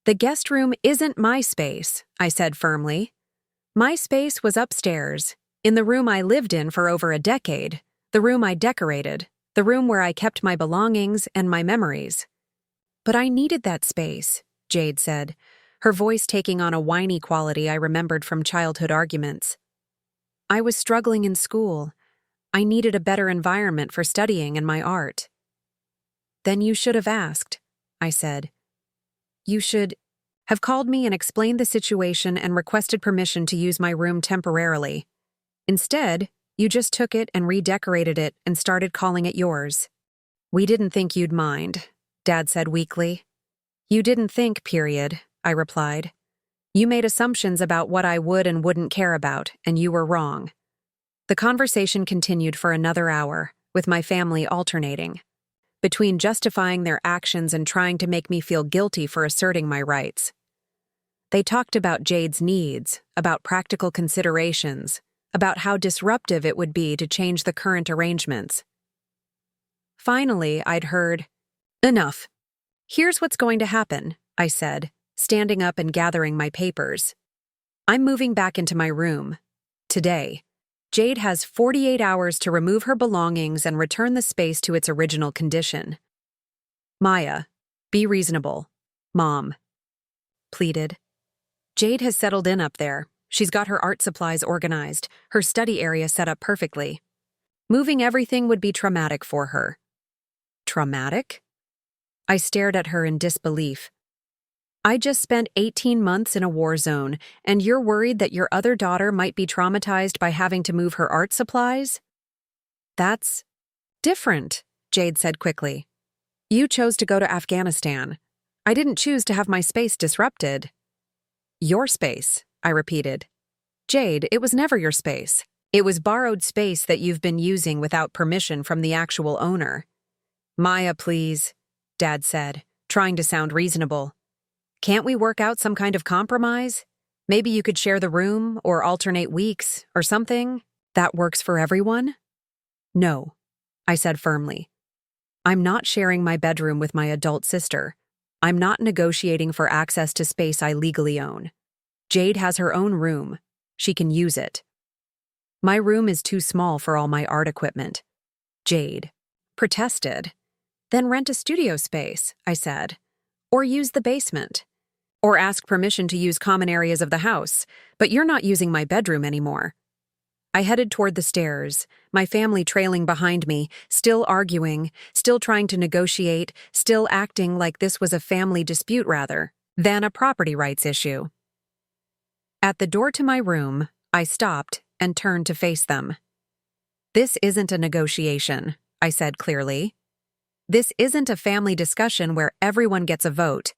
S1: The guest room isn't my space, I said firmly. My space was upstairs, in the room I lived in for over a decade, the room I decorated, the room where I kept my belongings and my memories. But I needed that space, Jade said, her voice taking on a whiny quality I remembered from childhood arguments. I was struggling in school. I needed a better environment for studying and my art. Then you should have asked, I said. You should have called me and explained the situation and requested permission to use my room temporarily. Instead, you just took it and redecorated it and started calling it yours. We didn't think you'd mind, Dad said weakly. You didn't think, period, I replied. You made assumptions about what I would and wouldn't care about, and you were wrong. The conversation continued for another hour, with my family alternating between justifying their actions and trying to make me feel guilty for asserting my rights. They talked about Jade's needs, about practical considerations, about how disruptive it would be to change the current arrangements. Finally, I'd heard, "Enough. Here's what's going to happen," I said, standing up and gathering my papers. I'm moving back into my room. Today. Jade has 48 hours to remove her belongings and return the space to its original condition. Maya, be reasonable. Mom pleaded. Jade has settled in up there. She's got her art supplies organized, her study area set up perfectly. Moving everything would be traumatic for her. Traumatic? I stared at her in disbelief. I just spent 18 months in a war zone, and you're worried that your other daughter might be traumatized by having to move her art supplies? That's different, Jade said quickly. You chose to go to Afghanistan. I didn't choose to have my space disrupted. Your space, I repeated. Jade, it was never your space. It was borrowed space that you've been using without permission from the actual owner. Maya, please, Dad said, trying to sound reasonable. Can't we work out some kind of compromise? Maybe you could share the room or alternate weeks or something that works for everyone? No, I said firmly. I'm not sharing my bedroom with my adult sister. I'm not negotiating for access to space I legally own. Jade has her own room. She can use it. My room is too small for all my art equipment. Jade protested. Then rent a studio space, I said. Or use the basement. Or ask permission to use common areas of the house, but you're not using my bedroom anymore. I headed toward the stairs, my family trailing behind me, still arguing, still trying to negotiate, still acting like this was a family dispute rather than a property rights issue. At the door to my room, I stopped and turned to face them. This isn't a negotiation, I said clearly. This isn't a family discussion where everyone gets a vote.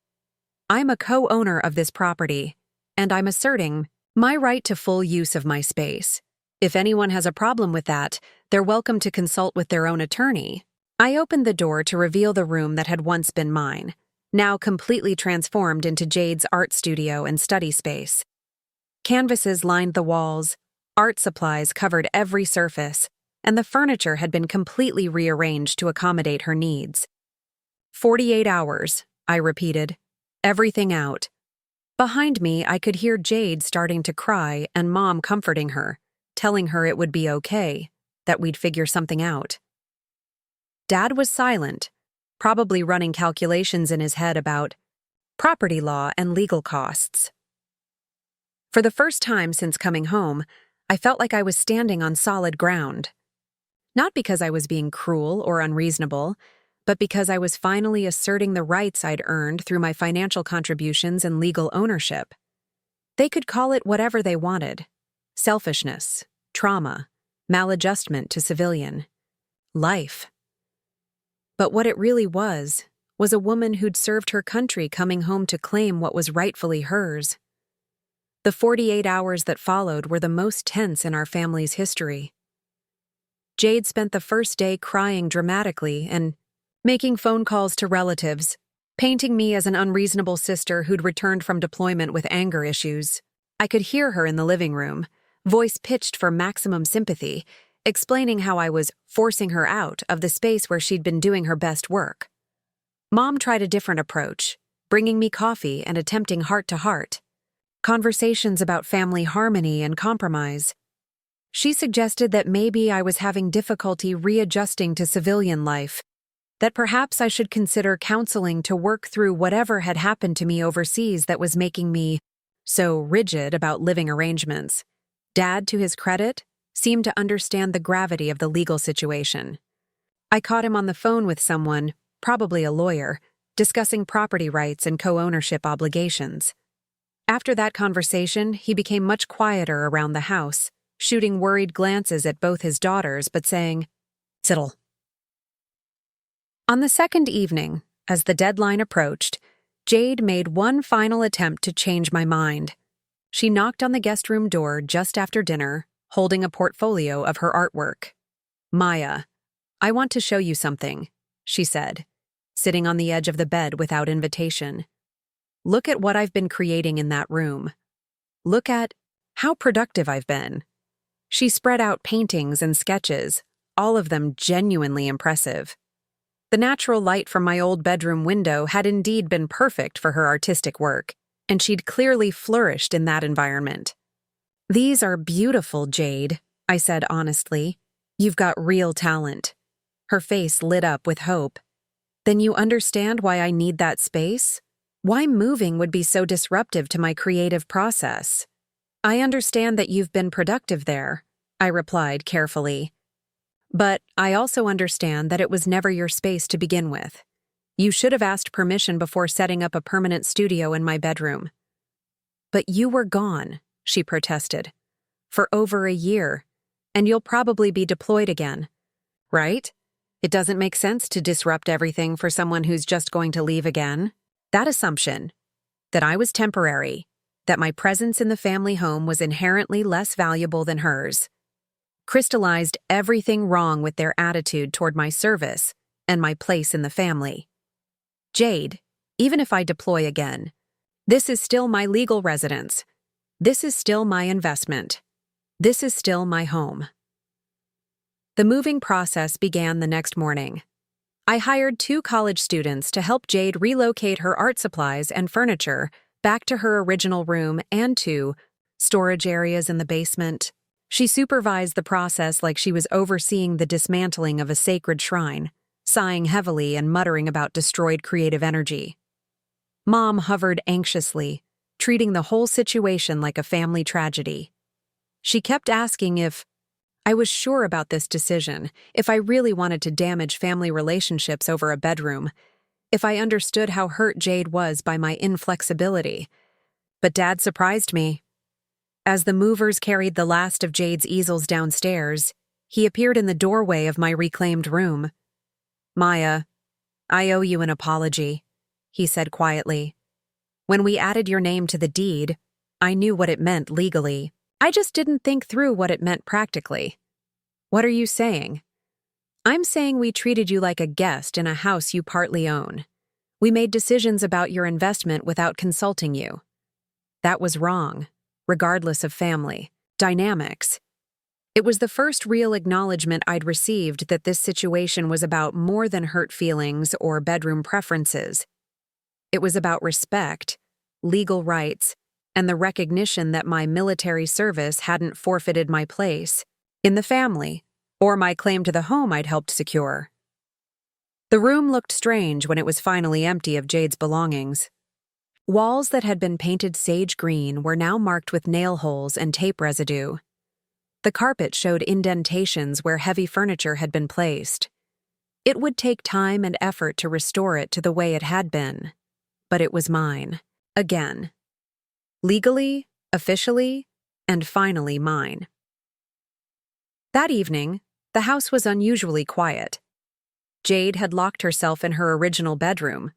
S1: I'm a co-owner of this property, and I'm asserting my right to full use of my space. If anyone has a problem with that, they're welcome to consult with their own attorney. I opened the door to reveal the room that had once been mine, now completely transformed into Jade's art studio and study space. Canvases lined the walls, art supplies covered every surface, and the furniture had been completely rearranged to accommodate her needs. 48 hours, I repeated. Everything out. Behind me, I could hear Jade starting to cry and Mom comforting her, telling her it would be okay, that we'd figure something out. Dad was silent, probably running calculations in his head about property law and legal costs. For the first time since coming home, I felt like I was standing on solid ground. Not because I was being cruel or unreasonable, but because I was finally asserting the rights I'd earned through my financial contributions and legal ownership. They could call it whatever they wanted: selfishness, trauma, maladjustment to civilian, life. But what it really was a woman who'd served her country coming home to claim what was rightfully hers. The 48 hours that followed were the most tense in our family's history. Jade spent the first day crying dramatically and making phone calls to relatives, painting me as an unreasonable sister who'd returned from deployment with anger issues. I could hear her in the living room, voice pitched for maximum sympathy, explaining how I was forcing her out of the space where she'd been doing her best work. Mom tried a different approach, bringing me coffee and attempting heart-to-heart conversations about family harmony and compromise. She suggested that maybe I was having difficulty readjusting to civilian life, that perhaps I should consider counseling to work through whatever had happened to me overseas that was making me so rigid about living arrangements. Dad, to his credit, seemed to understand the gravity of the legal situation. I caught him on the phone with someone, probably a lawyer, discussing property rights and co-ownership obligations. After that conversation, he became much quieter around the house, shooting worried glances at both his daughters but saying, "Settle." On the second evening, as the deadline approached, Jade made one final attempt to change my mind. She knocked on the guest room door just after dinner, holding a portfolio of her artwork. "Maya, I want to show you something," she said, sitting on the edge of the bed without invitation. "Look at what I've been creating in that room. Look at how productive I've been." She spread out paintings and sketches, all of them genuinely impressive. The natural light from my old bedroom window had indeed been perfect for her artistic work, and she'd clearly flourished in that environment. "These are beautiful, Jade," I said honestly. "You've got real talent." Her face lit up with hope. "Then you understand why I need that space? Why moving would be so disruptive to my creative process?" "I understand that you've been productive there," I replied carefully. "But I also understand that it was never your space to begin with. You should have asked permission before setting up a permanent studio in my bedroom." "But you were gone," she protested, "for over a year, and you'll probably be deployed again. Right? It doesn't make sense to disrupt everything for someone who's just going to leave again." That assumption, that I was temporary, that my presence in the family home was inherently less valuable than hers, crystallized everything wrong with their attitude toward my service and my place in the family. "Jade, even if I deploy again, this is still my legal residence. This is still my investment. This is still my home." The moving process began the next morning. I hired 2 college students to help Jade relocate her art supplies and furniture back to her original room and to storage areas in the basement. She supervised the process like she was overseeing the dismantling of a sacred shrine, sighing heavily and muttering about destroyed creative energy. Mom hovered anxiously, treating the whole situation like a family tragedy. She kept asking if I was sure about this decision, if I really wanted to damage family relationships over a bedroom, if I understood how hurt Jade was by my inflexibility. But Dad surprised me. As the movers carried the last of Jade's easels downstairs, he appeared in the doorway of my reclaimed room. "Maya, I owe you an apology," he said quietly. "When we added your name to the deed, I knew what it meant legally. I just didn't think through what it meant practically." "What are you saying?" "I'm saying we treated you like a guest in a house you partly own. We made decisions about your investment without consulting you. That was wrong, regardless of family dynamics." It was the first real acknowledgement I'd received that this situation was about more than hurt feelings or bedroom preferences. It was about respect, legal rights, and the recognition that my military service hadn't forfeited my place in the family or my claim to the home I'd helped secure. The room looked strange when it was finally empty of Jade's belongings. Walls that had been painted sage green were now marked with nail holes and tape residue. The carpet showed indentations where heavy furniture had been placed. It would take time and effort to restore it to the way it had been, but it was mine, again. Legally, officially, and finally mine. That evening, the house was unusually quiet. Jade had locked herself in her original bedroom,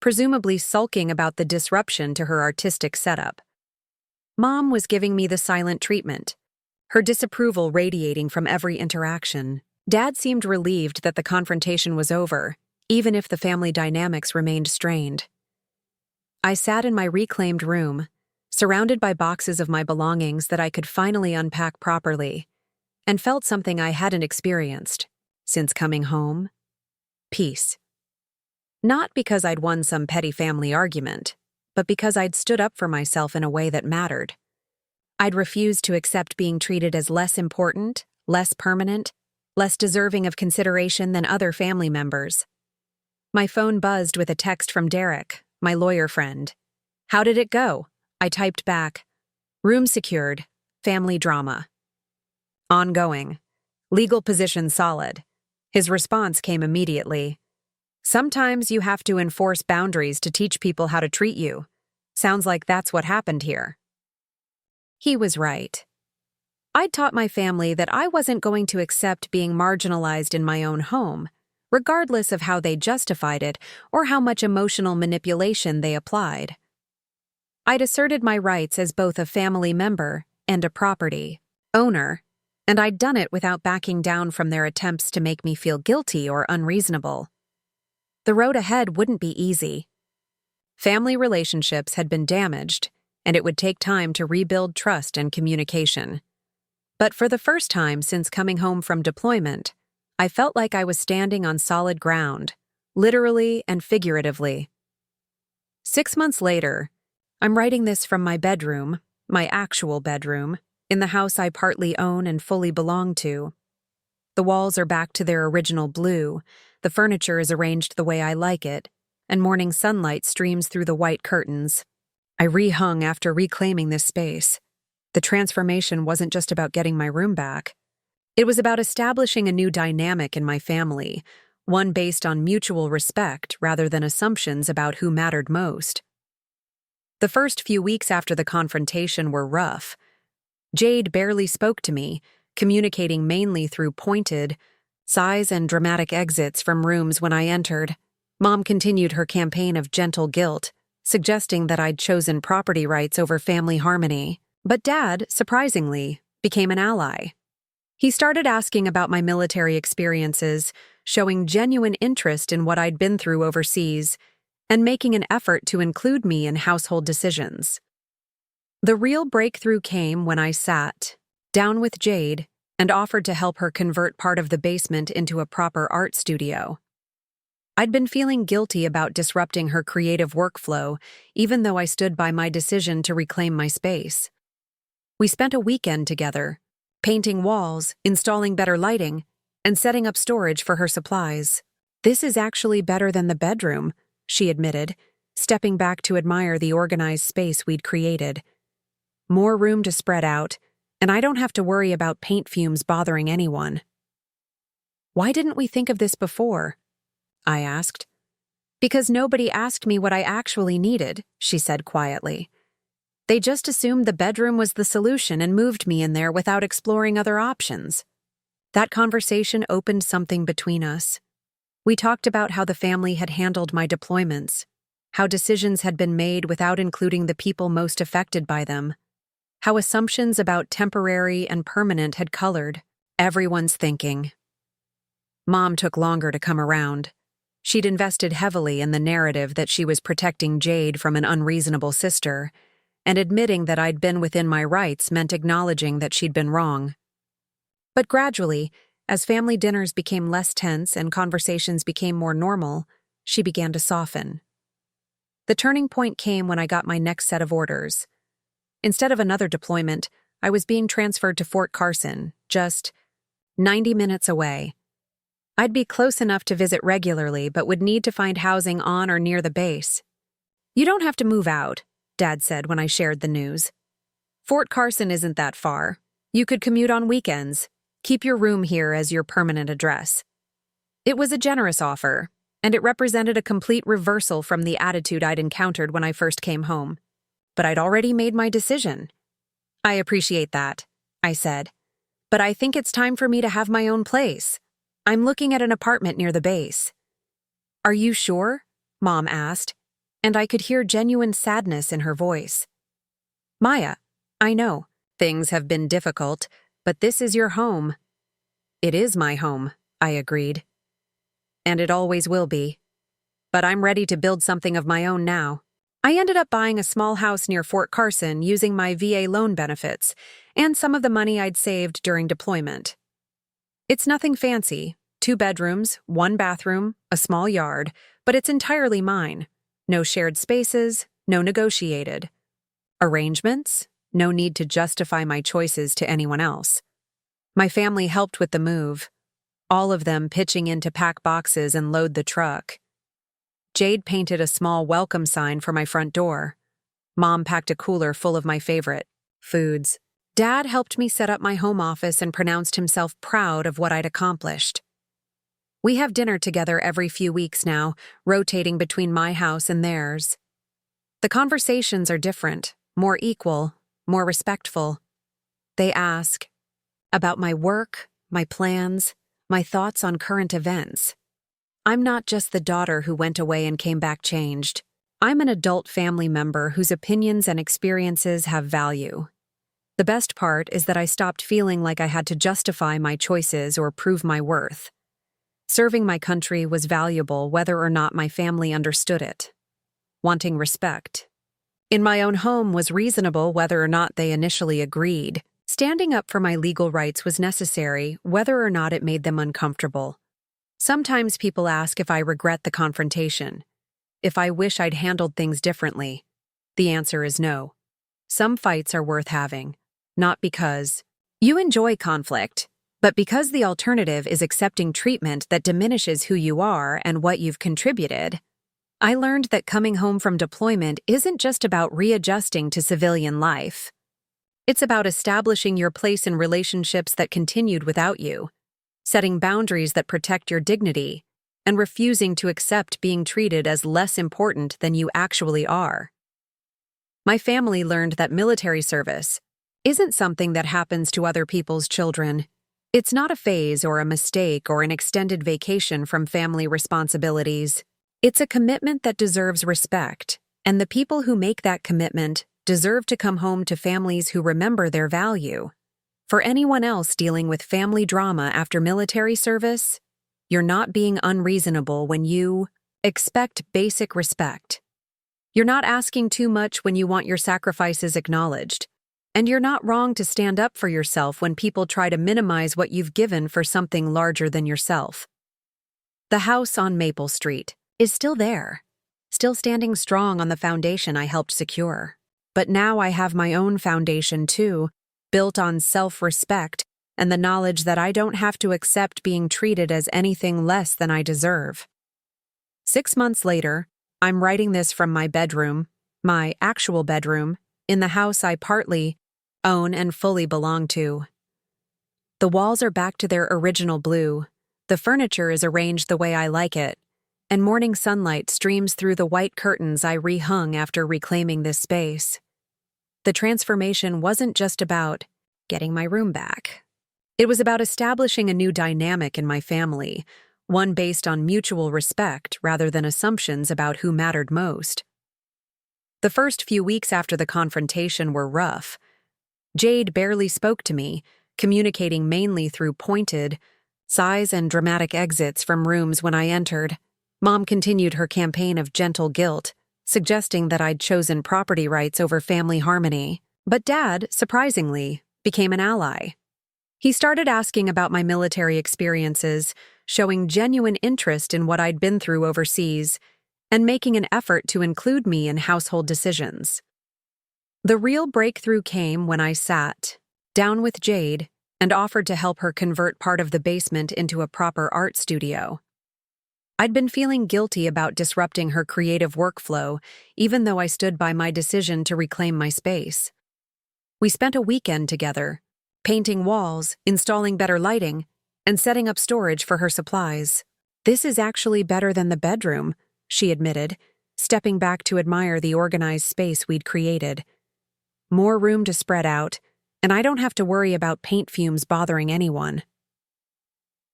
S1: presumably sulking about the disruption to her artistic setup. Mom was giving me the silent treatment, her disapproval radiating from every interaction. Dad seemed relieved that the confrontation was over, even if the family dynamics remained strained. I sat in my reclaimed room, surrounded by boxes of my belongings that I could finally unpack properly, and felt something I hadn't experienced since coming home: peace. Not because I'd won some petty family argument, but because I'd stood up for myself in a way that mattered. I'd refused to accept being treated as less important, less permanent, less deserving of consideration than other family members. My phone buzzed with a text from Derek, my lawyer friend. "How did it go?" I typed back. "Room secured. Family drama. Ongoing. Legal position solid." His response came immediately. "Sometimes you have to enforce boundaries to teach people how to treat you. Sounds like that's what happened here." He was right. I'd taught my family that I wasn't going to accept being marginalized in my own home, regardless of how they justified it or how much emotional manipulation they applied. I'd asserted my rights as both a family member and a property owner, and I'd done it without backing down from their attempts to make me feel guilty or unreasonable. The road ahead wouldn't be easy. Family relationships had been damaged, and it would take time to rebuild trust and communication. But for the first time since coming home from deployment, I felt like I was standing on solid ground, literally and figuratively. 6 months later, I'm writing this from my bedroom, my actual bedroom, in the house I partly own and fully belong to. The walls are back to their original blue, the furniture is arranged the way I like it, and morning sunlight streams through the white curtains. I rehung after reclaiming this space. The transformation wasn't just about getting my room back. It was about establishing a new dynamic in my family, one based on mutual respect rather than assumptions about who mattered most. The first few weeks after the confrontation were rough. Jade barely spoke to me, communicating mainly through pointed, sighs and dramatic exits from rooms when I entered. Mom continued her campaign of gentle guilt, suggesting that I'd chosen property rights over family harmony. But Dad, surprisingly, became an ally. He started asking about my military experiences, showing genuine interest in what I'd been through overseas, and making an effort to include me in household decisions. The real breakthrough came when I sat down with Jade and offered to help her convert part of the basement into a proper art studio. I'd been feeling guilty about disrupting her creative workflow, even though I stood by my decision to reclaim my space. We spent a weekend together, painting walls, installing better lighting, and setting up storage for her supplies. "This is actually better than the bedroom," she admitted, stepping back to admire the organized space we'd created. "More room to spread out, and I don't have to worry about paint fumes bothering anyone." "Why didn't we think of this before?" I asked. "Because nobody asked me what I actually needed," she said quietly. "They just assumed the bedroom was the solution and moved me in there without exploring other options." That conversation opened something between us. We talked about how the family had handled my deployments, how decisions had been made without including the people most affected by them, how assumptions about temporary and permanent had colored everyone's thinking. Mom took longer to come around. She'd invested heavily in the narrative that she was protecting Jade from an unreasonable sister, and admitting that I'd been within my rights meant acknowledging that she'd been wrong. But gradually, as family dinners became less tense and conversations became more normal, she began to soften. The turning point came when I got my next set of orders. Instead of another deployment, I was being transferred to Fort Carson, just 90 minutes away. I'd be close enough to visit regularly, but would need to find housing on or near the base. "You don't have to move out," Dad said when I shared the news. "Fort Carson isn't that far. You could commute on weekends. Keep your room here as your permanent address." It was a generous offer, and it represented a complete reversal from the attitude I'd encountered when I first came home. But I'd already made my decision. "I appreciate that," I said, "but I think it's time for me to have my own place. I'm looking at an apartment near the base." "Are you sure?" Mom asked, and I could hear genuine sadness in her voice. "Maya, I know, things have been difficult, but this is your home." "It is my home," I agreed. "And it always will be. But I'm ready to build something of my own now." I ended up buying a small house near Fort Carson using my VA loan benefits and some of the money I'd saved during deployment. It's nothing fancy, 2 bedrooms, 1 bathroom, a small yard, but it's entirely mine. No shared spaces, no negotiated. Arrangements, no need to justify my choices to anyone else. My family helped with the move, all of them pitching in to pack boxes and load the truck. Jade painted a small welcome sign for my front door. Mom packed a cooler full of my favorite foods. Dad helped me set up my home office and pronounced himself proud of what I'd accomplished. We have dinner together every few weeks now, rotating between my house and theirs. The conversations are different, more equal, more respectful. They ask about my work, my plans, my thoughts on current events. I'm not just the daughter who went away and came back changed. I'm an adult family member whose opinions and experiences have value. The best part is that I stopped feeling like I had to justify my choices or prove my worth. Serving my country was valuable whether or not my family understood it. Wanting respect in my own home was reasonable whether or not they initially agreed. Standing up for my legal rights was necessary whether or not it made them uncomfortable. Sometimes people ask if I regret the confrontation, if I wish I'd handled things differently. The answer is no. Some fights are worth having, not because you enjoy conflict, but because the alternative is accepting treatment that diminishes who you are and what you've contributed. I learned that coming home from deployment isn't just about readjusting to civilian life. It's about establishing your place in relationships that continued without you, setting boundaries that protect your dignity, and refusing to accept being treated as less important than you actually are. My family learned that military service isn't something that happens to other people's children. It's not a phase or a mistake or an extended vacation from family responsibilities. It's a commitment that deserves respect, and the people who make that commitment deserve to come home to families who remember their value. For anyone else dealing with family drama after military service, you're not being unreasonable when you expect basic respect. You're not asking too much when you want your sacrifices acknowledged, and you're not wrong to stand up for yourself when people try to minimize what you've given for something larger than yourself. The house on Maple Street is still there, still standing strong on the foundation I helped secure. But now I have my own foundation too, built on self-respect and the knowledge that I don't have to accept being treated as anything less than I deserve. 6 months later, I'm writing this from my bedroom, my actual bedroom, in the house I partly own and fully belong to. The walls are back to their original blue, the furniture is arranged the way I like it, and morning sunlight streams through the white curtains I rehung after reclaiming this space. The transformation wasn't just about getting my room back. It was about establishing a new dynamic in my family, one based on mutual respect rather than assumptions about who mattered most. The first few weeks after the confrontation were rough. Jade barely spoke to me, communicating mainly through pointed, sighs and dramatic exits from rooms when I entered. Mom continued her campaign of gentle guilt, suggesting that I'd chosen property rights over family harmony. But Dad, surprisingly, became an ally. He started asking about my military experiences, showing genuine interest in what I'd been through overseas, and making an effort to include me in household decisions. The real breakthrough came when I sat down with Jade and offered to help her convert part of the basement into a proper art studio. I'd been feeling guilty about disrupting her creative workflow, even though I stood by my decision to reclaim my space. We spent a weekend together, painting walls, installing better lighting, and setting up storage for her supplies. "This is actually better than the bedroom," she admitted, stepping back to admire the organized space we'd created. "More room to spread out, and I don't have to worry about paint fumes bothering anyone."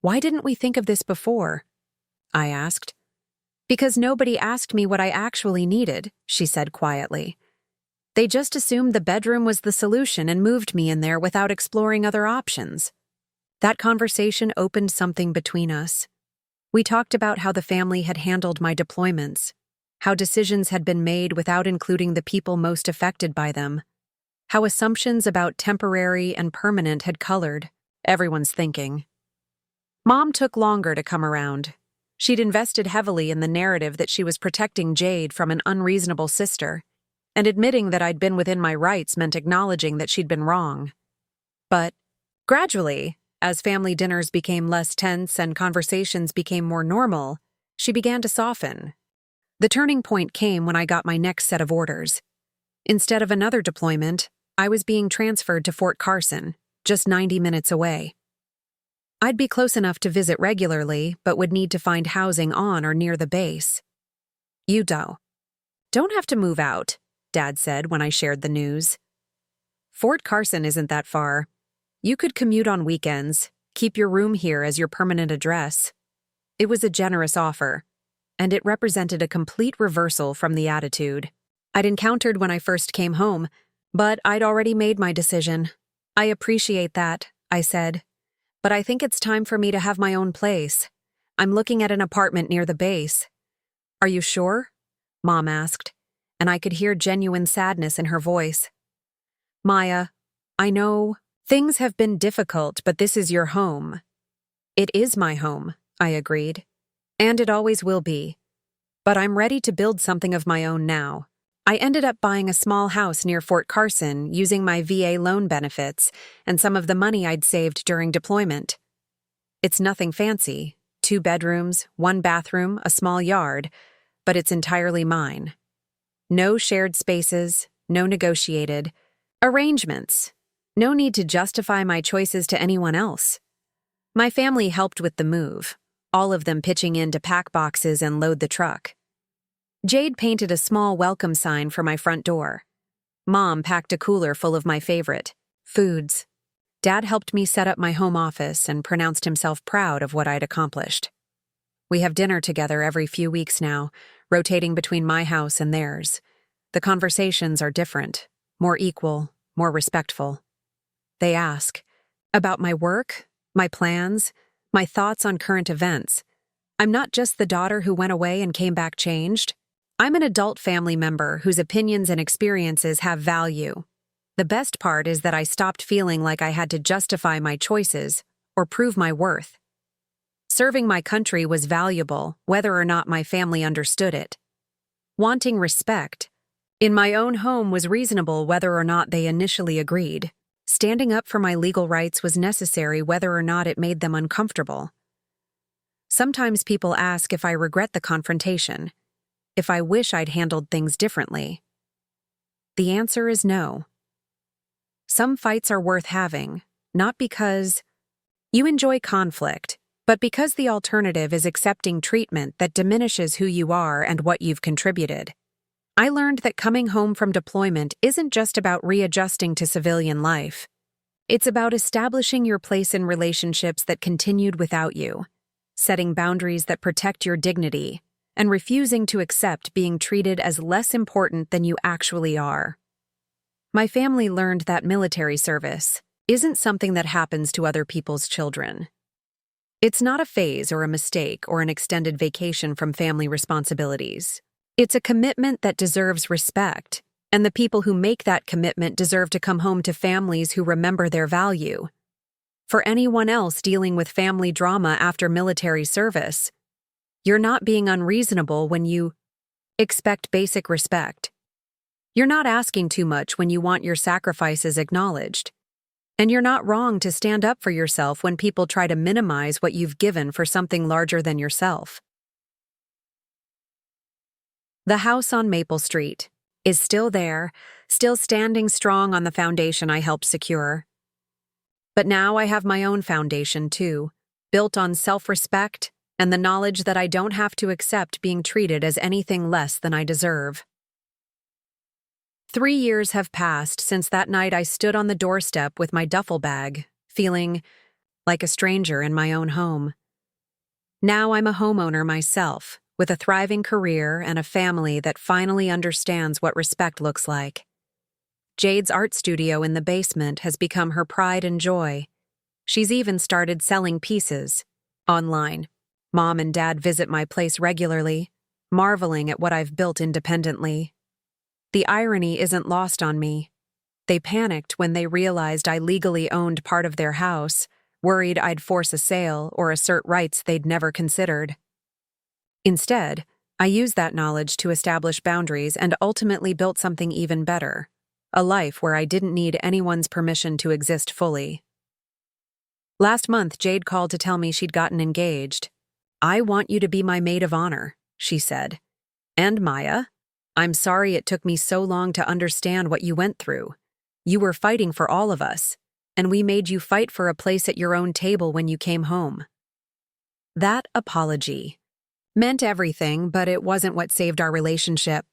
S1: "Why didn't we think of this before?" I asked. "Because nobody asked me what I actually needed," she said quietly. "They just assumed the bedroom was the solution and moved me in there without exploring other options." That conversation opened something between us. We talked about how the family had handled my deployments, how decisions had been made without including the people most affected by them, how assumptions about temporary and permanent had colored everyone's thinking. Mom took longer to come around. She'd invested heavily in the narrative that she was protecting Jade from an unreasonable sister, and admitting that I'd been within my rights meant acknowledging that she'd been wrong. But gradually, as family dinners became less tense and conversations became more normal, she began to soften. The turning point came when I got my next set of orders. Instead of another deployment, I was being transferred to Fort Carson, just 90 minutes away. I'd be close enough to visit regularly, but would need to find housing on or near the base. "You don't have to move out," Dad said when I shared the news. "Fort Carson isn't that far. You could commute on weekends, keep your room here as your permanent address." It was a generous offer, and it represented a complete reversal from the attitude I'd encountered when I first came home, but I'd already made my decision. "I appreciate that," I said, "but I think it's time for me to have my own place. I'm looking at an apartment near the base." "Are you sure?" Mom asked, and I could hear genuine sadness in her voice. "Maya, I know things have been difficult, but this is your home." "It is my home," I agreed, "and it always will be. But I'm ready to build something of my own now." I ended up buying a small house near Fort Carson using my VA loan benefits and some of the money I'd saved during deployment. It's nothing fancy, 2 bedrooms, 1 bathroom, a small yard, but it's entirely mine. No shared spaces, no negotiated arrangements, no need to justify my choices to anyone else. My family helped with the move, all of them pitching in to pack boxes and load the truck. Jade painted a small welcome sign for my front door. Mom packed a cooler full of my favorite foods. Dad helped me set up my home office and pronounced himself proud of what I'd accomplished. We have dinner together every few weeks now, rotating between my house and theirs. The conversations are different, more equal, more respectful. They ask about my work, my plans, my thoughts on current events. I'm not just the daughter who went away and came back changed. I'm an adult family member whose opinions and experiences have value. The best part is that I stopped feeling like I had to justify my choices or prove my worth. Serving my country was valuable, whether or not my family understood it. Wanting respect in my own home was reasonable, whether or not they initially agreed. Standing up for my legal rights was necessary, whether or not it made them uncomfortable. Sometimes people ask if I regret the confrontation, if I wish I'd handled things differently. The answer is no. Some fights are worth having, not because you enjoy conflict, but because the alternative is accepting treatment that diminishes who you are and what you've contributed. I learned that coming home from deployment isn't just about readjusting to civilian life. It's about establishing your place in relationships that continued without you, setting boundaries that protect your dignity, and refusing to accept being treated as less important than you actually are. My family learned that military service isn't something that happens to other people's children. It's not a phase or a mistake or an extended vacation from family responsibilities. It's a commitment that deserves respect, and the people who make that commitment deserve to come home to families who remember their value. For anyone else dealing with family drama after military service, you're not being unreasonable when you Expect basic respect. You're not asking too much when you want your sacrifices acknowledged. And you're not wrong to stand up for yourself when people try to minimize what you've given for something larger than yourself. The house on Maple Street is still there, still standing strong on the foundation I helped secure. But now I have my own foundation too, built on self-respect and the knowledge that I don't have to accept being treated as anything less than I deserve. 3 years have passed since that night I stood on the doorstep with my duffel bag, feeling like a stranger in my own home. Now I'm a homeowner myself, with a thriving career and a family that finally understands what respect looks like. Jade's art studio in the basement has become her pride and joy. She's even started selling pieces online. Mom and Dad visit my place regularly, marveling at what I've built independently. The irony isn't lost on me. They panicked when they realized I legally owned part of their house, worried I'd force a sale or assert rights they'd never considered. Instead, I used that knowledge to establish boundaries and ultimately built something even better, a life where I didn't need anyone's permission to exist fully. Last month, Jade called to tell me she'd gotten engaged. "I want you to be my maid of honor," she said. "And Maya, I'm sorry it took me so long to understand what you went through. You were fighting for all of us, and we made you fight for a place at your own table when you came home." That apology meant everything, but it wasn't what saved our relationship.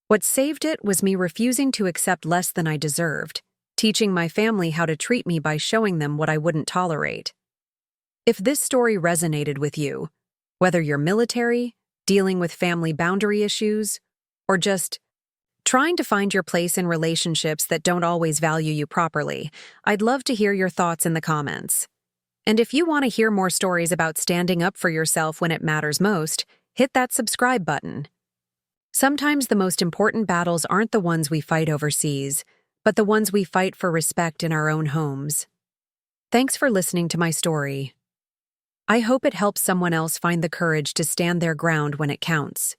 S1: What saved it was me refusing to accept less than I deserved, teaching my family how to treat me by showing them what I wouldn't tolerate. If this story resonated with you, whether you're military, dealing with family boundary issues, or just trying to find your place in relationships that don't always value you properly, I'd love to hear your thoughts in the comments. And if you want to hear more stories about standing up for yourself when it matters most, hit that subscribe button. Sometimes the most important battles aren't the ones we fight overseas, but the ones we fight for respect in our own homes. Thanks for listening to my story. I hope it helps someone else find the courage to stand their ground when it counts.